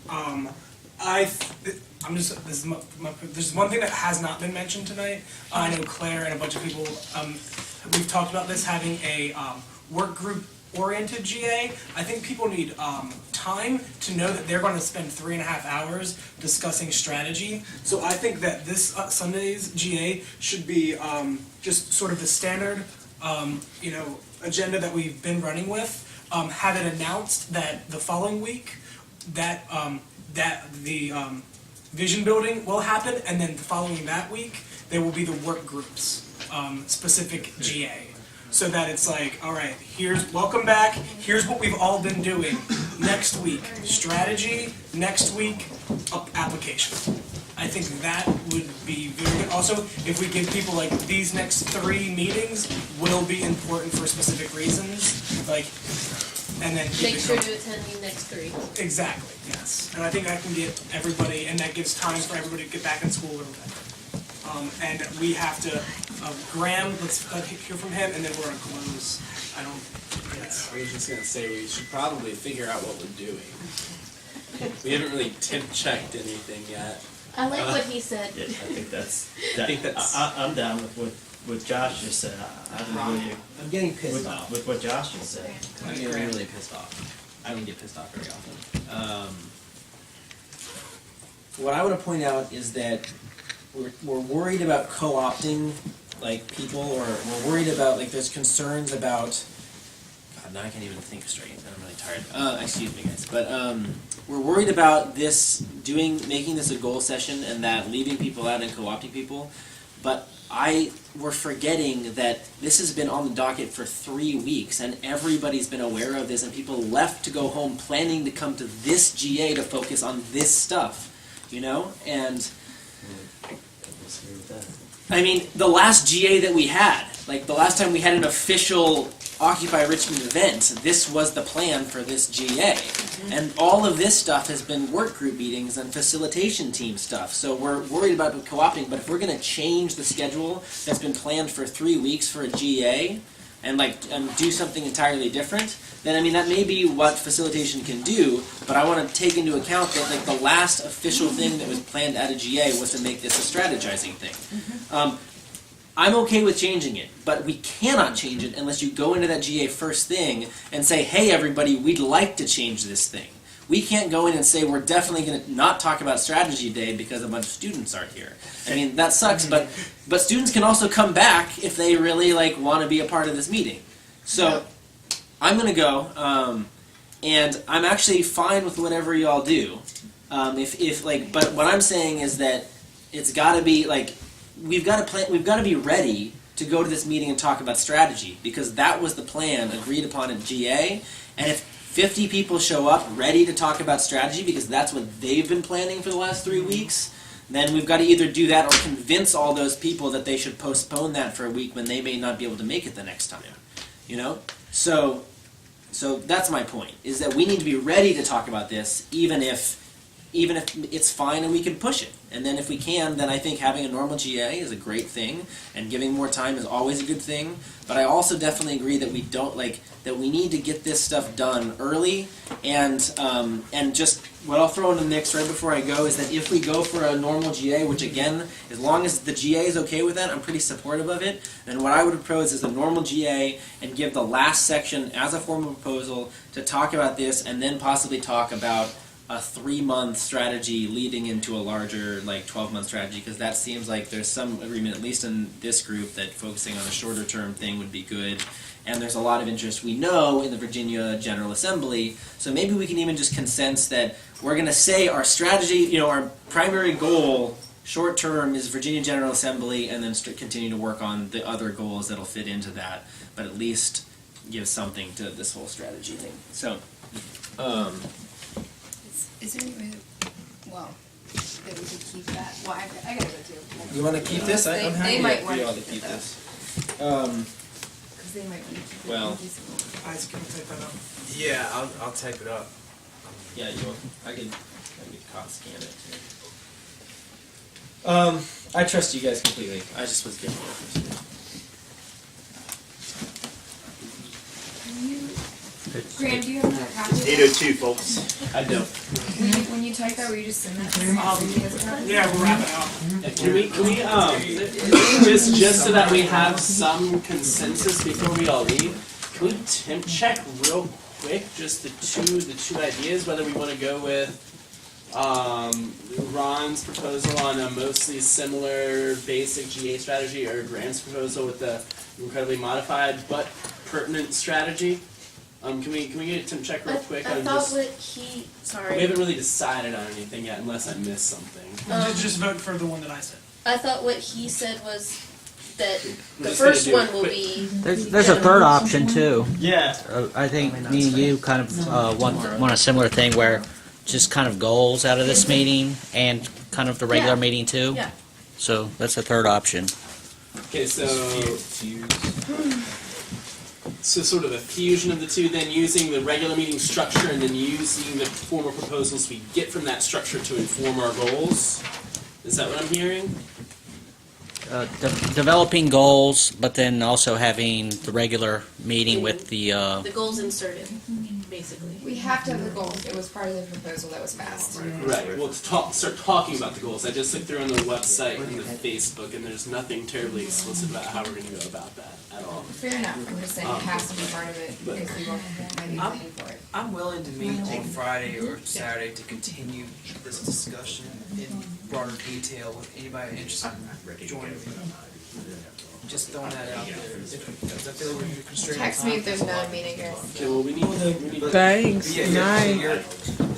There's one thing that has not been mentioned tonight. I know Claire and a bunch of people, we've talked about this, having a work group oriented GA. I think people need time to know that they're going to spend 3.5 hours discussing strategy. So I think that this Sunday's GA should be just sort of the standard, agenda that we've been running with. Have it announced that the following week that the vision building will happen, and then following that week there will be the work groups specific GA. So that it's like, all right, welcome back, here's what we've all been doing. Next week, strategy, next week, application. I think that would be very good. Also, if we give people like these next 3 meetings will be important for specific reasons, and then Make sure to attend the next 3. Exactly, yes. And I think I can get everybody, and that gives time for everybody to get back in school a little bit. And we have to, Graham, let's hear from him, and then we're going to close. I was just gonna say we should probably figure out what we're doing. We haven't really temp checked anything yet. I like what he said. I think I'm down with what Josh just said. I'm getting pissed off. With what Josh just said. I'm getting really pissed off. I don't get pissed off very often. What I want to point out is that we're worried about co-opting people, or we're worried about there's concerns about. God, now I can't even think straight. I'm really tired. Excuse me, guys, but we're worried about making this a goal session, and that leaving people out and co-opting people. But we're forgetting that this has been on the docket for 3 weeks, and everybody's been aware of this, and people left to go home planning to come to this GA to focus on this stuff, and. I mean, the last GA that we had, the last time we had an official Occupy Richmond event, this was the plan for this GA. And all of this stuff has been work group meetings and facilitation team stuff. So we're worried about co-opting, but if we're going to change the schedule that's been planned for 3 weeks for a GA, and do something entirely different, then that may be what facilitation can do, but I want to take into account that the last official thing that was planned at a GA was to make this a strategizing thing. I'm okay with changing it, but we cannot change it unless you go into that GA first thing and say, hey everybody, we'd like to change this thing. We can't go in and say we're definitely going to not talk about strategy day because a bunch of students aren't here. That sucks, but students can also come back if they really want to be a part of this meeting. So I'm going to go, and I'm actually fine with whatever y'all do. But what I'm saying is that it's got to be we've got to be ready to go to this meeting and talk about strategy, because that was the plan agreed upon at GA, and if 50 people show up ready to talk about strategy because that's what they've been planning for the last 3 weeks, then we've got to either do that or convince all those people that they should postpone that for a week when they may not be able to make it the next time. So that's my point, is that we need to be ready to talk about this even if it's fine and we can push it. And then if we can, then I think having a normal GA is a great thing, and giving more time is always a good thing. But I also definitely agree that that we need to get this stuff done early, and just what I'll throw in the mix right before I go is that if we go for a normal GA, which again, as long as the GA is okay with that, I'm pretty supportive of it, then what I would propose is a normal GA and give the last section as a formal proposal to talk about this, and then possibly talk about a 3-month strategy leading into a larger 12-month strategy, because that seems like there's some agreement, at least in this group, that focusing on a shorter term thing would be good. And there's a lot of interest, we know, in the Virginia General Assembly, so maybe we can even just consensus that we're going to say our strategy, our primary goal short term is Virginia General Assembly, and then continue to work on the other goals that'll fit into that, but at least give something to this whole strategy thing. So, Is there any way that we could keep that? Well, I gotta go too. You want to keep this? I'm happy they might for want y'all to to keep it, this. Because they might want to keep it. Well. I just can type that up. Yeah, I'll type it up. Yeah, I could scan it too. I trust you guys completely. I just was giving you Graham, do you have another copy? 8:02, folks. I don't. When you type that, will you just send that to me? Yeah, we'll wrap it up. Can we just so that we have some consensus before we all leave, Can we temp check real quick just the two ideas, whether we want to go with Ron's proposal on a mostly similar basic GA strategy or Graham's proposal with the incredibly modified but pertinent strategy? Can we get a temp check real quick? I on thought just, what he, sorry. we haven't really decided on anything yet, unless I missed something. Just vote for the one that I said. I thought what he said was that We're the just gonna first do one it will quick. be. There's a third option too. Yeah. I think me and you kind of want a similar thing where just kind of goals out of this meeting and kind of the regular Yeah. meeting too. Yeah. So that's a third option. Okay, so sort of a fusion of the two, then using the regular meeting structure and then using the formal proposals we get from that structure to inform our goals. Is that what I'm hearing? Developing goals, but then also having the regular meeting with the. The goals inserted, basically. We have to have the goals. It was part of the proposal that was passed. Right. Well, start talking about the goals. I just looked through on the website and the Facebook, and there's nothing terribly explicit about how we're going to go about that at all. Fair enough. I'm just saying it has to be part of it because we won't maybe planning for it. I'm willing to meet on Friday or Saturday to continue this discussion in broader detail with anybody interested in joining me. Just throwing that out there. Because I feel like we're constrained. Text me if there's another meeting, guys. Okay. Well, we need. Thanks. Night.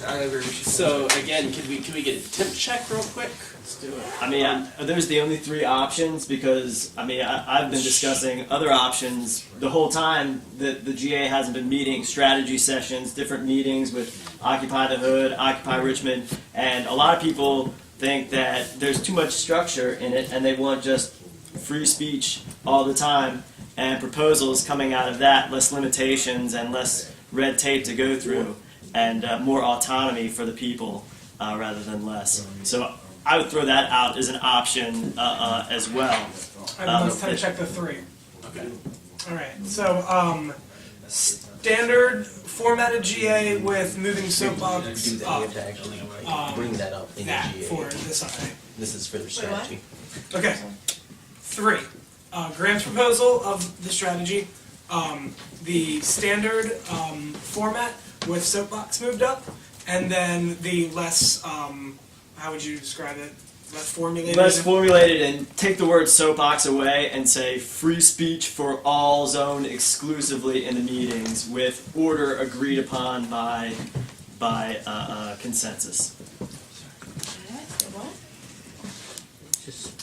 I agree with you. So again, can we get a temp check real quick? Let's do it. I mean, those are the only three options because, I mean, I've been discussing other options the whole time that the GA hasn't been meeting, strategy sessions, different meetings with Occupy the Hood, Occupy Richmond, and a lot of people think that there's too much structure in it and they want just free speech all the time and proposals coming out of that, less limitations and less red tape to go through and more autonomy for the people rather than less. So I would throw that out as an option as well. Alright, let's time check the three. Okay. Alright, so standard formatted GA with moving soapbox up. Bring that up in That the GA. for this Sunday. This is for the strategy. Okay. 3. Graham's proposal of the strategy. The standard format with soapbox moved up, and then the less, how would you describe it? Less formulated? Less formulated and take the word soapbox away and say free speech for all zoned exclusively in the meetings with order agreed upon by consensus.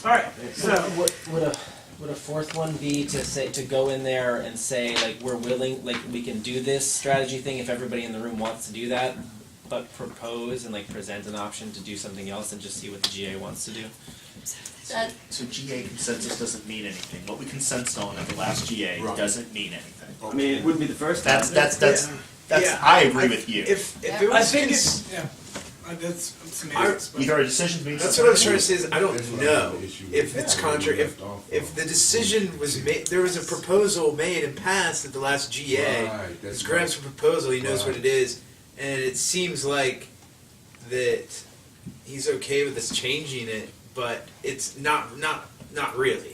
Alright, so Would a fourth one be to go in there and say like we're willing, like we can do this strategy thing if everybody in the room wants to do that, but propose and like present an option to do something else and just see what the GA wants to do? So GA consensus doesn't mean anything. What we consensused on at the last GA doesn't mean anything. I mean, it wouldn't be the first time. That's Yeah, I agree with you. If it was I think it's, yeah. That's semantics, but- Either our decisions mean That's something. what I was trying to say. Is I don't know if it's contrary. If the decision was made, there was a proposal made and passed at the last GA. It's Graham's proposal. He knows what it is, and it seems like that he's okay with us changing it, but it's not really.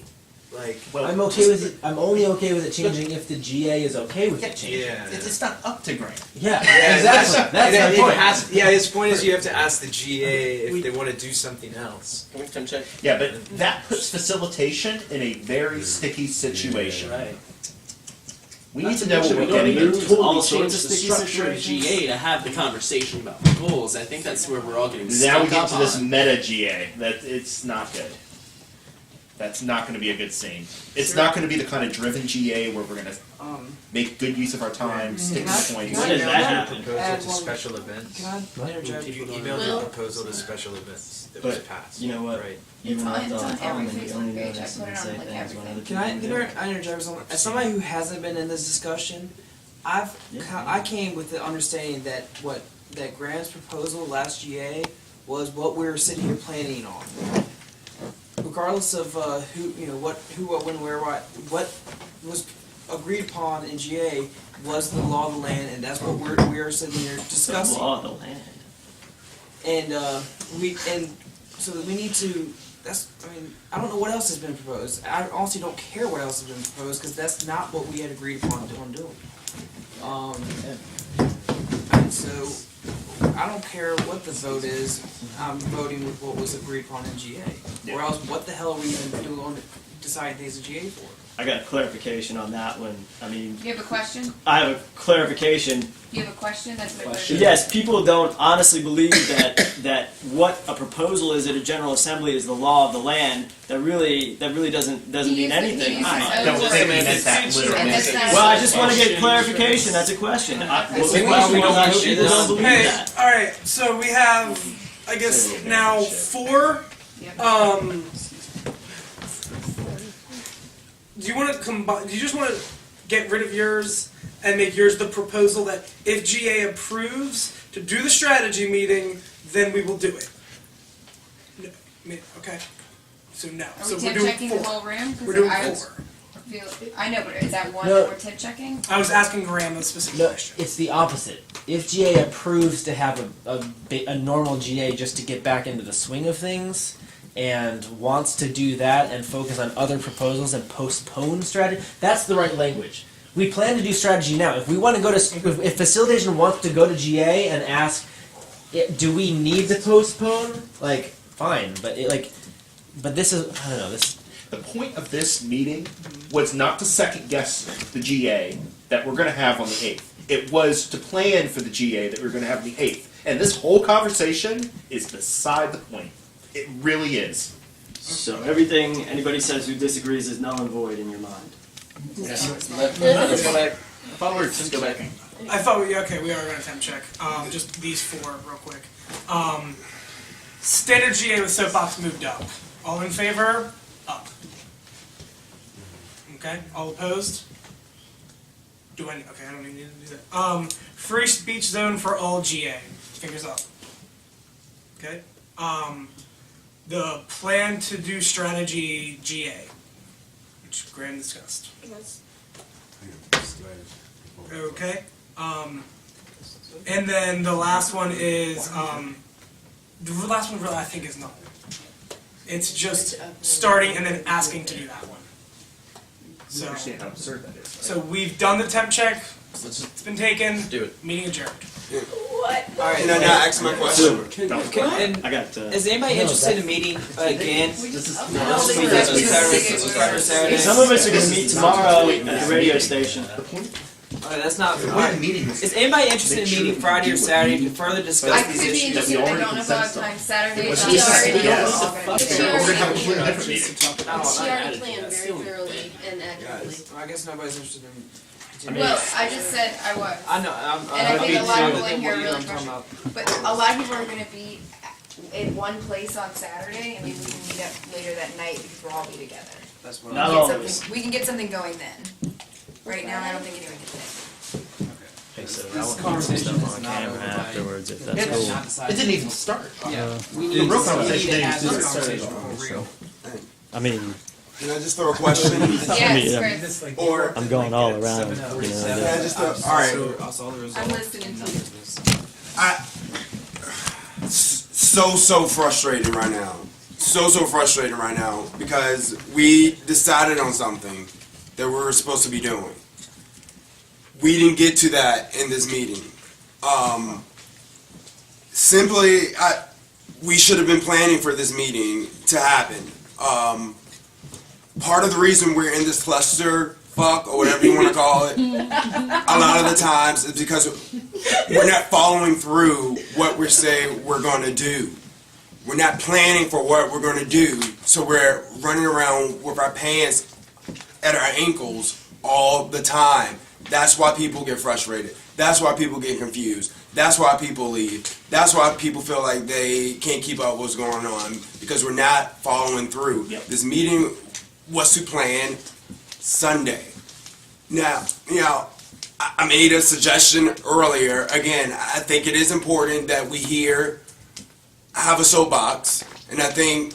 Like, I'm okay with it. I'm only okay with it changing if the GA is okay with it changing. yeah. It's not up to Graham. Yeah, exactly. That's my point. Yeah, his point is you have to ask the GA if they want to do something else. Can we temp check? Yeah, but that puts facilitation in a very sticky situation. Right. We need to know what We we're don't getting need to into. totally all change sorts the of sticky structure of situations. GA to have the conversation about the goals. I think that's where we're all getting Now stuck we get up to this on. meta GA. That it's not good. That's not going to be a good scene. It's not going to be the kind of driven GA where we're going to make good use of our time, stick to the point. When does that happen? Proposal Add to one- special events. Can I interject? You emailed Will? the proposal to special events that was But passed. you know what? Right. You It's were on- not it's on on time every and you Facebook only page. I noticed put and it on, say like, things when other everything. Can I people do. interject with something? As somebody who hasn't been in this discussion, I came with the understanding that that Graham's proposal last GA was what we were sitting here planning on. Regardless of who, what, when, where, what was agreed upon in GA was the law of the land, and that's what we are sitting here discussing. Law of the land. And so that we need to I don't know what else has been proposed. I honestly don't care what else has been proposed because that's not what we had agreed upon doing. And so I don't care what the vote is. I'm voting with what was agreed upon in GA. Yeah. Or else, what the hell are we even doing deciding things in GA for? I got a clarification on that one. I mean, You have a question? I have a clarification. You have a question? That's what Question? Yes, people don't honestly believe that what a proposal is at a general assembly is the law of the land. That really doesn't mean anything. I don't think we meant that literally. Well, I just want to get clarification. That's a question. Well, the Okay. question We was don't people don't believe Hey, that. alright, so we have, I guess, now 4, do you want to combine, do you just want to get rid of yours and make yours the proposal that if GA approves to do the strategy meeting, then we will do it? No, okay, so no. Are So we we're temp doing checking 4. the whole room? 'Cause We're doing I 4. I know, but is that one No. that we're temp checking? I was asking Graham a specific No, question. it's the opposite. If GA approves to have a normal GA just to get back into the swing of things, and wants to do that and focus on other proposals and postpone strategy, that's the right language. We plan to do strategy now. If we want to go to, if facilitation wants to go to GA and ask, do we need to postpone? Like, fine, but but this is, I don't know, this. The point of this meeting was not to second guess the GA that we're going to have on the 8th. It was to plan for the GA that we were going to have on the 8th. And this whole conversation is beside the point. It really is. So everything anybody says who disagrees is null and void in your mind. That's what I thought we were just go back. I thought we are going to temp check. Just these 4 real quick. Standard GA with soapbox moved up. All in favor? Up. Okay. All opposed? Okay, I don't even need to do that. Free speech zone for all GA. Fingers up. Okay. The plan to do strategy GA, which Graham discussed. Okay. And then the last one is the last one really I think is null. It's just starting and then asking to do that one. You understand how absurd that is. So we've done the temp check. It's been taken. Do it. Meeting adjourned. What? Alright. Can I not ask my question? I got. Is anybody interested in meeting again? Saturday. Some of us are going to meet tomorrow at the radio station. Alright, that's not. Alright, meeting Is anybody interested in meeting Friday or Saturday to further I discuss could these be issues? interested, I don't know if I'll have time. Saturday, Let's Sunday, just say we're yes. all gonna be She there. We're going to have a already, completely different meeting. she already planned very thoroughly and accurately. I guess nobody's interested in. Well, I just said I was. I know. And I think a lot of people in here are What really I'm talking about. But a lot of people are gonna be in one place on Saturday, and maybe we can meet up later that night because we'll all be together. That's what Not I'm. all of us. We can get something going then. Right now, I don't think anyone can think. Okay, so This I will put some conversation stuff is on not camera over by- afterwards if It's that's not cool. decided. It didn't even start. Yeah. We The need real to conversation have is this this. conversation for real. I mean, Can I just throw a question? Yes, Chris. Or I'm going all around, you can know. I just all right? I'm listening to you. So frustrated right now. So frustrated right now because we decided on something that we were supposed to be doing. We didn't get to that in this meeting. We should have been planning for this meeting to happen. Part of the reason we're in this cluster fuck or whatever you want to call it, a lot of the times is because we're not following through what we say we're going to do. We're not planning for what we're going to do, so we're running around with our pants at our ankles all the time. That's why people get frustrated. That's why people get confused. That's why people leave. That's why people feel like they can't keep up with what's going on because we're not following through. Yep. This meeting was to plan Sunday. Now, I made a suggestion earlier. Again, I think it is important that we have a soapbox, and I think,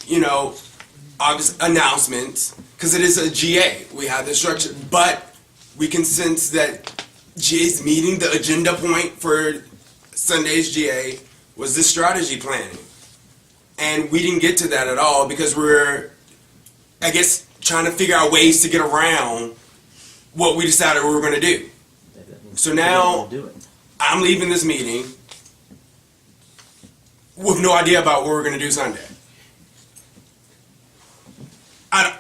obvious announcements, because it is a GA. We have the structure, but we can sense that GA's meeting, the agenda point for Sunday's GA was the strategy planning. and we didn't get to that at all because we're, I guess, trying to figure out ways to get around what we decided we were going to do. So now I'm leaving this meeting with no idea about what we're going to do Sunday.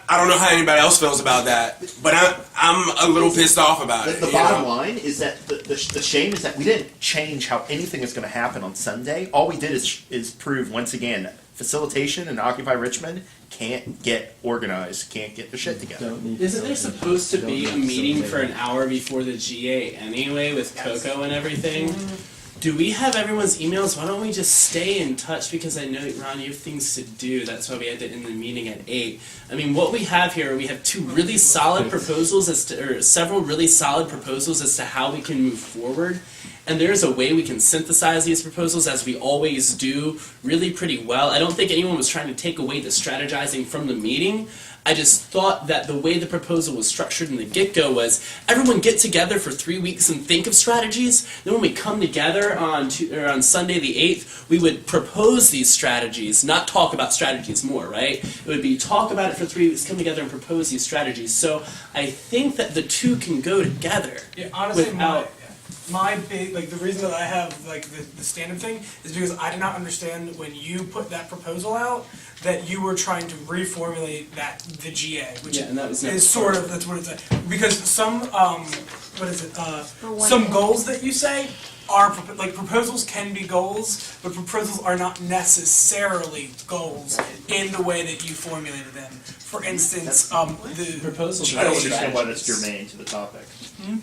I don't know how anybody else feels about that, but I'm a little pissed off about it. The bottom line is that the shame is that we didn't change how anything is going to happen on Sunday. All we did is prove once again that Facilitation and Occupy Richmond can't get organized, can't get their shit together. Isn't there supposed to be a meeting for an hour before the GA anyway with Coco and everything? Do we have everyone's emails? Why don't we just stay in touch? Because I know, Ron, you have things to do. That's why we had to end the meeting at 8. I mean, what we have here, we have two really solid proposals or several really solid proposals as to how we can move forward. And there's a way we can synthesize these proposals, as we always do, really pretty well. I don't think anyone was trying to take away the strategizing from the meeting. I just thought that the way the proposal was structured in the get-go was everyone get together for 3 weeks and think of strategies. Then when we come together on Sunday the 8th, we would propose these strategies, not talk about strategies more, right? It would be talk about it for 3 weeks, come together and propose these strategies. So I think that the two can go together. Yeah, honestly, without my big, like, the reason that I have, like, the stand-up thing is because I did not understand when you put that proposal out that you were trying to reformulate the GA, which and that was never is sort of, that's what it's like. Because some, what is it, some goals that you say are, like, proposals can be goals, but proposals are not necessarily goals in the way that you formulated them. For instance, the proposals. I don't understand why that's germane to the topic.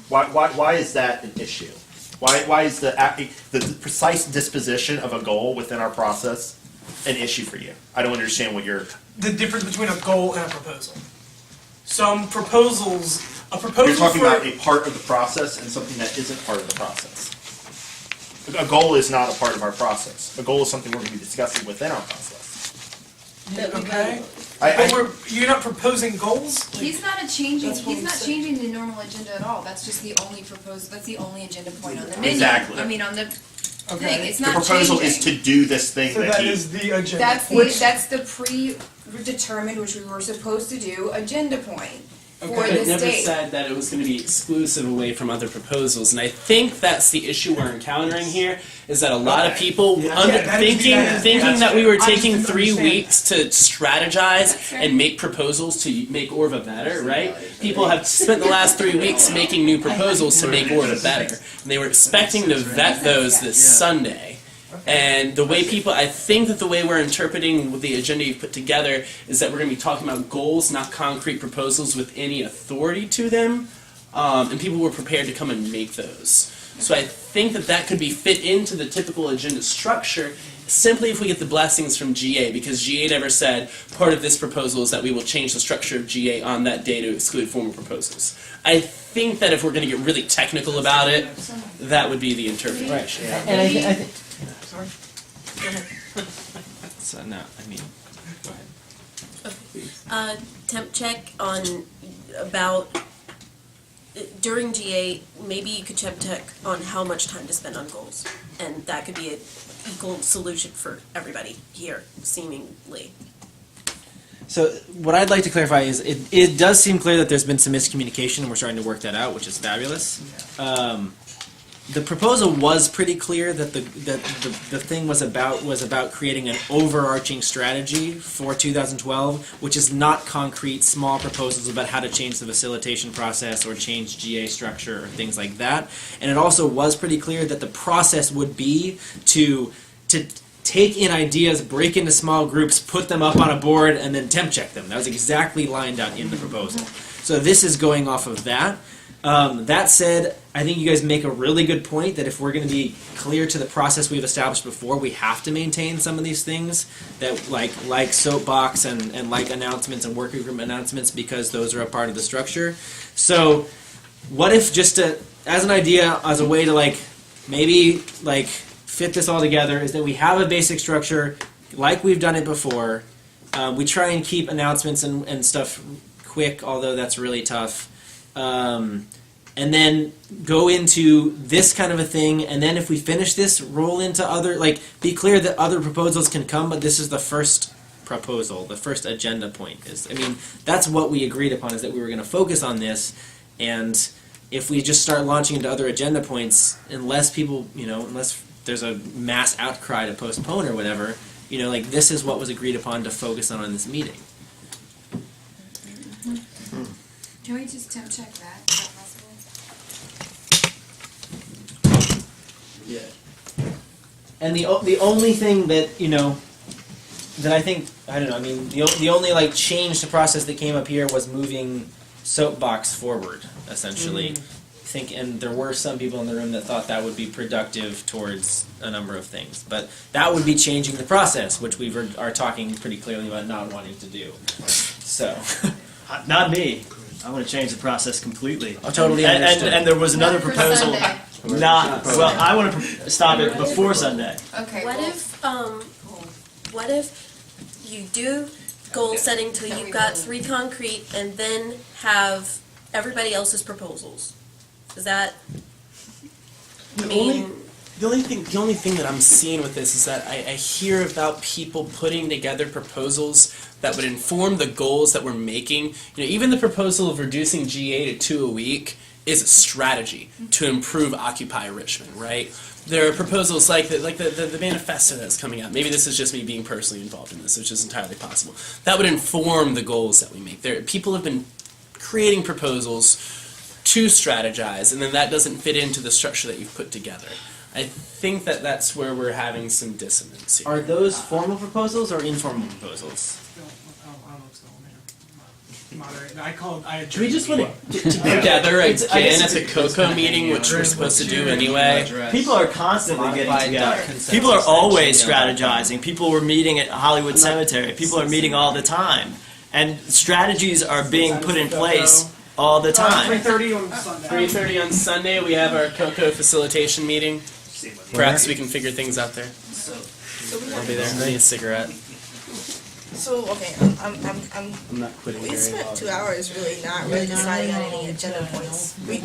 Why is that an issue? Why is the precise disposition of a goal within our process an issue for you? I don't understand what you're... The difference between a goal and a proposal. Some proposals, a proposal You're talking for, about a part of the process and something that isn't part of the process. A goal is not a part of our process. A goal is something we're going to be discussing within our process. okay? But you're not proposing goals? He's not changing the normal agenda at all. That's just the only that's the only agenda point on the menu. Exactly. I mean, on the thing, it's The not proposal changing. is to do this thing So that that he... is the agenda. That's the predetermined, which we were supposed to do, agenda point for But it this never date. said that it was going to be exclusive away from other proposals, and I think that's the issue we're encountering here. Is that a lot of people thinking that we were taking 3 weeks to strategize and make proposals to make Orva better, right? People have spent the last 3 weeks making new proposals to make Orva better, and they were expecting to vet those this Sunday. And the way I think that the way we're interpreting the agenda you've put together is that we're going to be talking about goals, not concrete proposals with any authority to them, and people were prepared to come and make those. So I think that could be fit into the typical agenda structure simply if we get the blessings from GA, because GA never said part of this proposal is that we will change the structure of GA on that day to exclude formal proposals. I think that if we're going to get really technical about it, that would be the interpretation. Right. And I think Sorry. so. No, I mean, go ahead. Temp check on about during GA. Maybe you could temp check on how much time to spend on goals, and that could be an equal solution for everybody here, seemingly. So what I'd like to clarify is it does seem clear that there's been some miscommunication, and we're starting to work that out, which is fabulous. The proposal was pretty clear that the thing was about creating an overarching strategy for 2012, which is not concrete, small proposals about how to change the facilitation process or change GA structure or things like that. And it also was pretty clear that the process would be to take in ideas, break into small groups, put them up on a board, and then temp check them. That was exactly lined out in the proposal. So this is going off of that. That said, I think you guys make a really good point that if we're going to be clear to the process we've established before, we have to maintain some of these things that like soapbox and like announcements and working group announcements, because those are a part of the structure. So what if just as an idea, as a way to maybe fit this all together, is that we have a basic structure like we've done it before. We try and keep announcements and stuff quick, although that's really tough. and then go into this kind of a thing, and then if we finish this, roll into other, like, be clear that other proposals can come, but this is the first proposal, the first agenda point is, I mean, that's what we agreed upon, is that we were going to focus on this, and if we just start launching into other agenda points, unless people, unless there's a mass outcry to postpone or whatever, like, this is what was agreed upon to focus on this meeting. Can we just temp check that? Is that possible? Yeah. And the only thing that that I think the only like change to process that came up here was moving soapbox forward essentially. And there were some people in the room that thought that would be productive towards a number of things, but that would be changing the process, which we are talking pretty clearly about not wanting to do. So, Not me. I want to change the process completely. I totally And, understood. and there was another For proposal. Sunday. Well, I want to stop it before Sunday. Okay. What cool. what if you do goal setting till you've got 3 concrete and then have everybody else's proposals? Is that, The only thing that I'm seeing with this is that I hear about people putting together proposals that would inform the goals that we're making. Even the proposal of reducing GA to 2 a week is a strategy to improve Occupy Richmond, right? There are proposals like the manifesto that's coming out. Maybe this is just me being personally involved in this, which is entirely possible. That would inform the goals that we make. People have been creating proposals to strategize, and then that doesn't fit into the structure that you've put together. I think that's where we're having some dissonance here. Are those formal proposals or informal proposals? I don't know what's going on there. Moderate. Do we just want to get together again at the COCO meeting, which we're supposed to do anyway? People are constantly getting together. People are always strategizing. People were meeting at Hollywood Cemetery. People are meeting all the time. And strategies are being put in place all the time. 3:30 on Sunday. 3:30 on Sunday, we have our COCO facilitation meeting. Perhaps we can figure things out there. I'll be there. I need a cigarette. So, okay, I'm not quitting we very spent well. 2 hours really deciding on any agenda points. We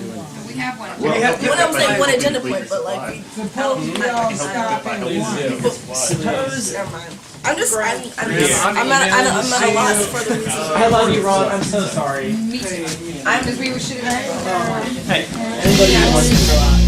have one. When I'm saying one agenda point, but like we Suppose we all stop and suppose. Never mind. I'm at a loss for the reason. I love you, Ron. I'm so sorry. Me too. Because we should have. Hey, anybody who wants to go out.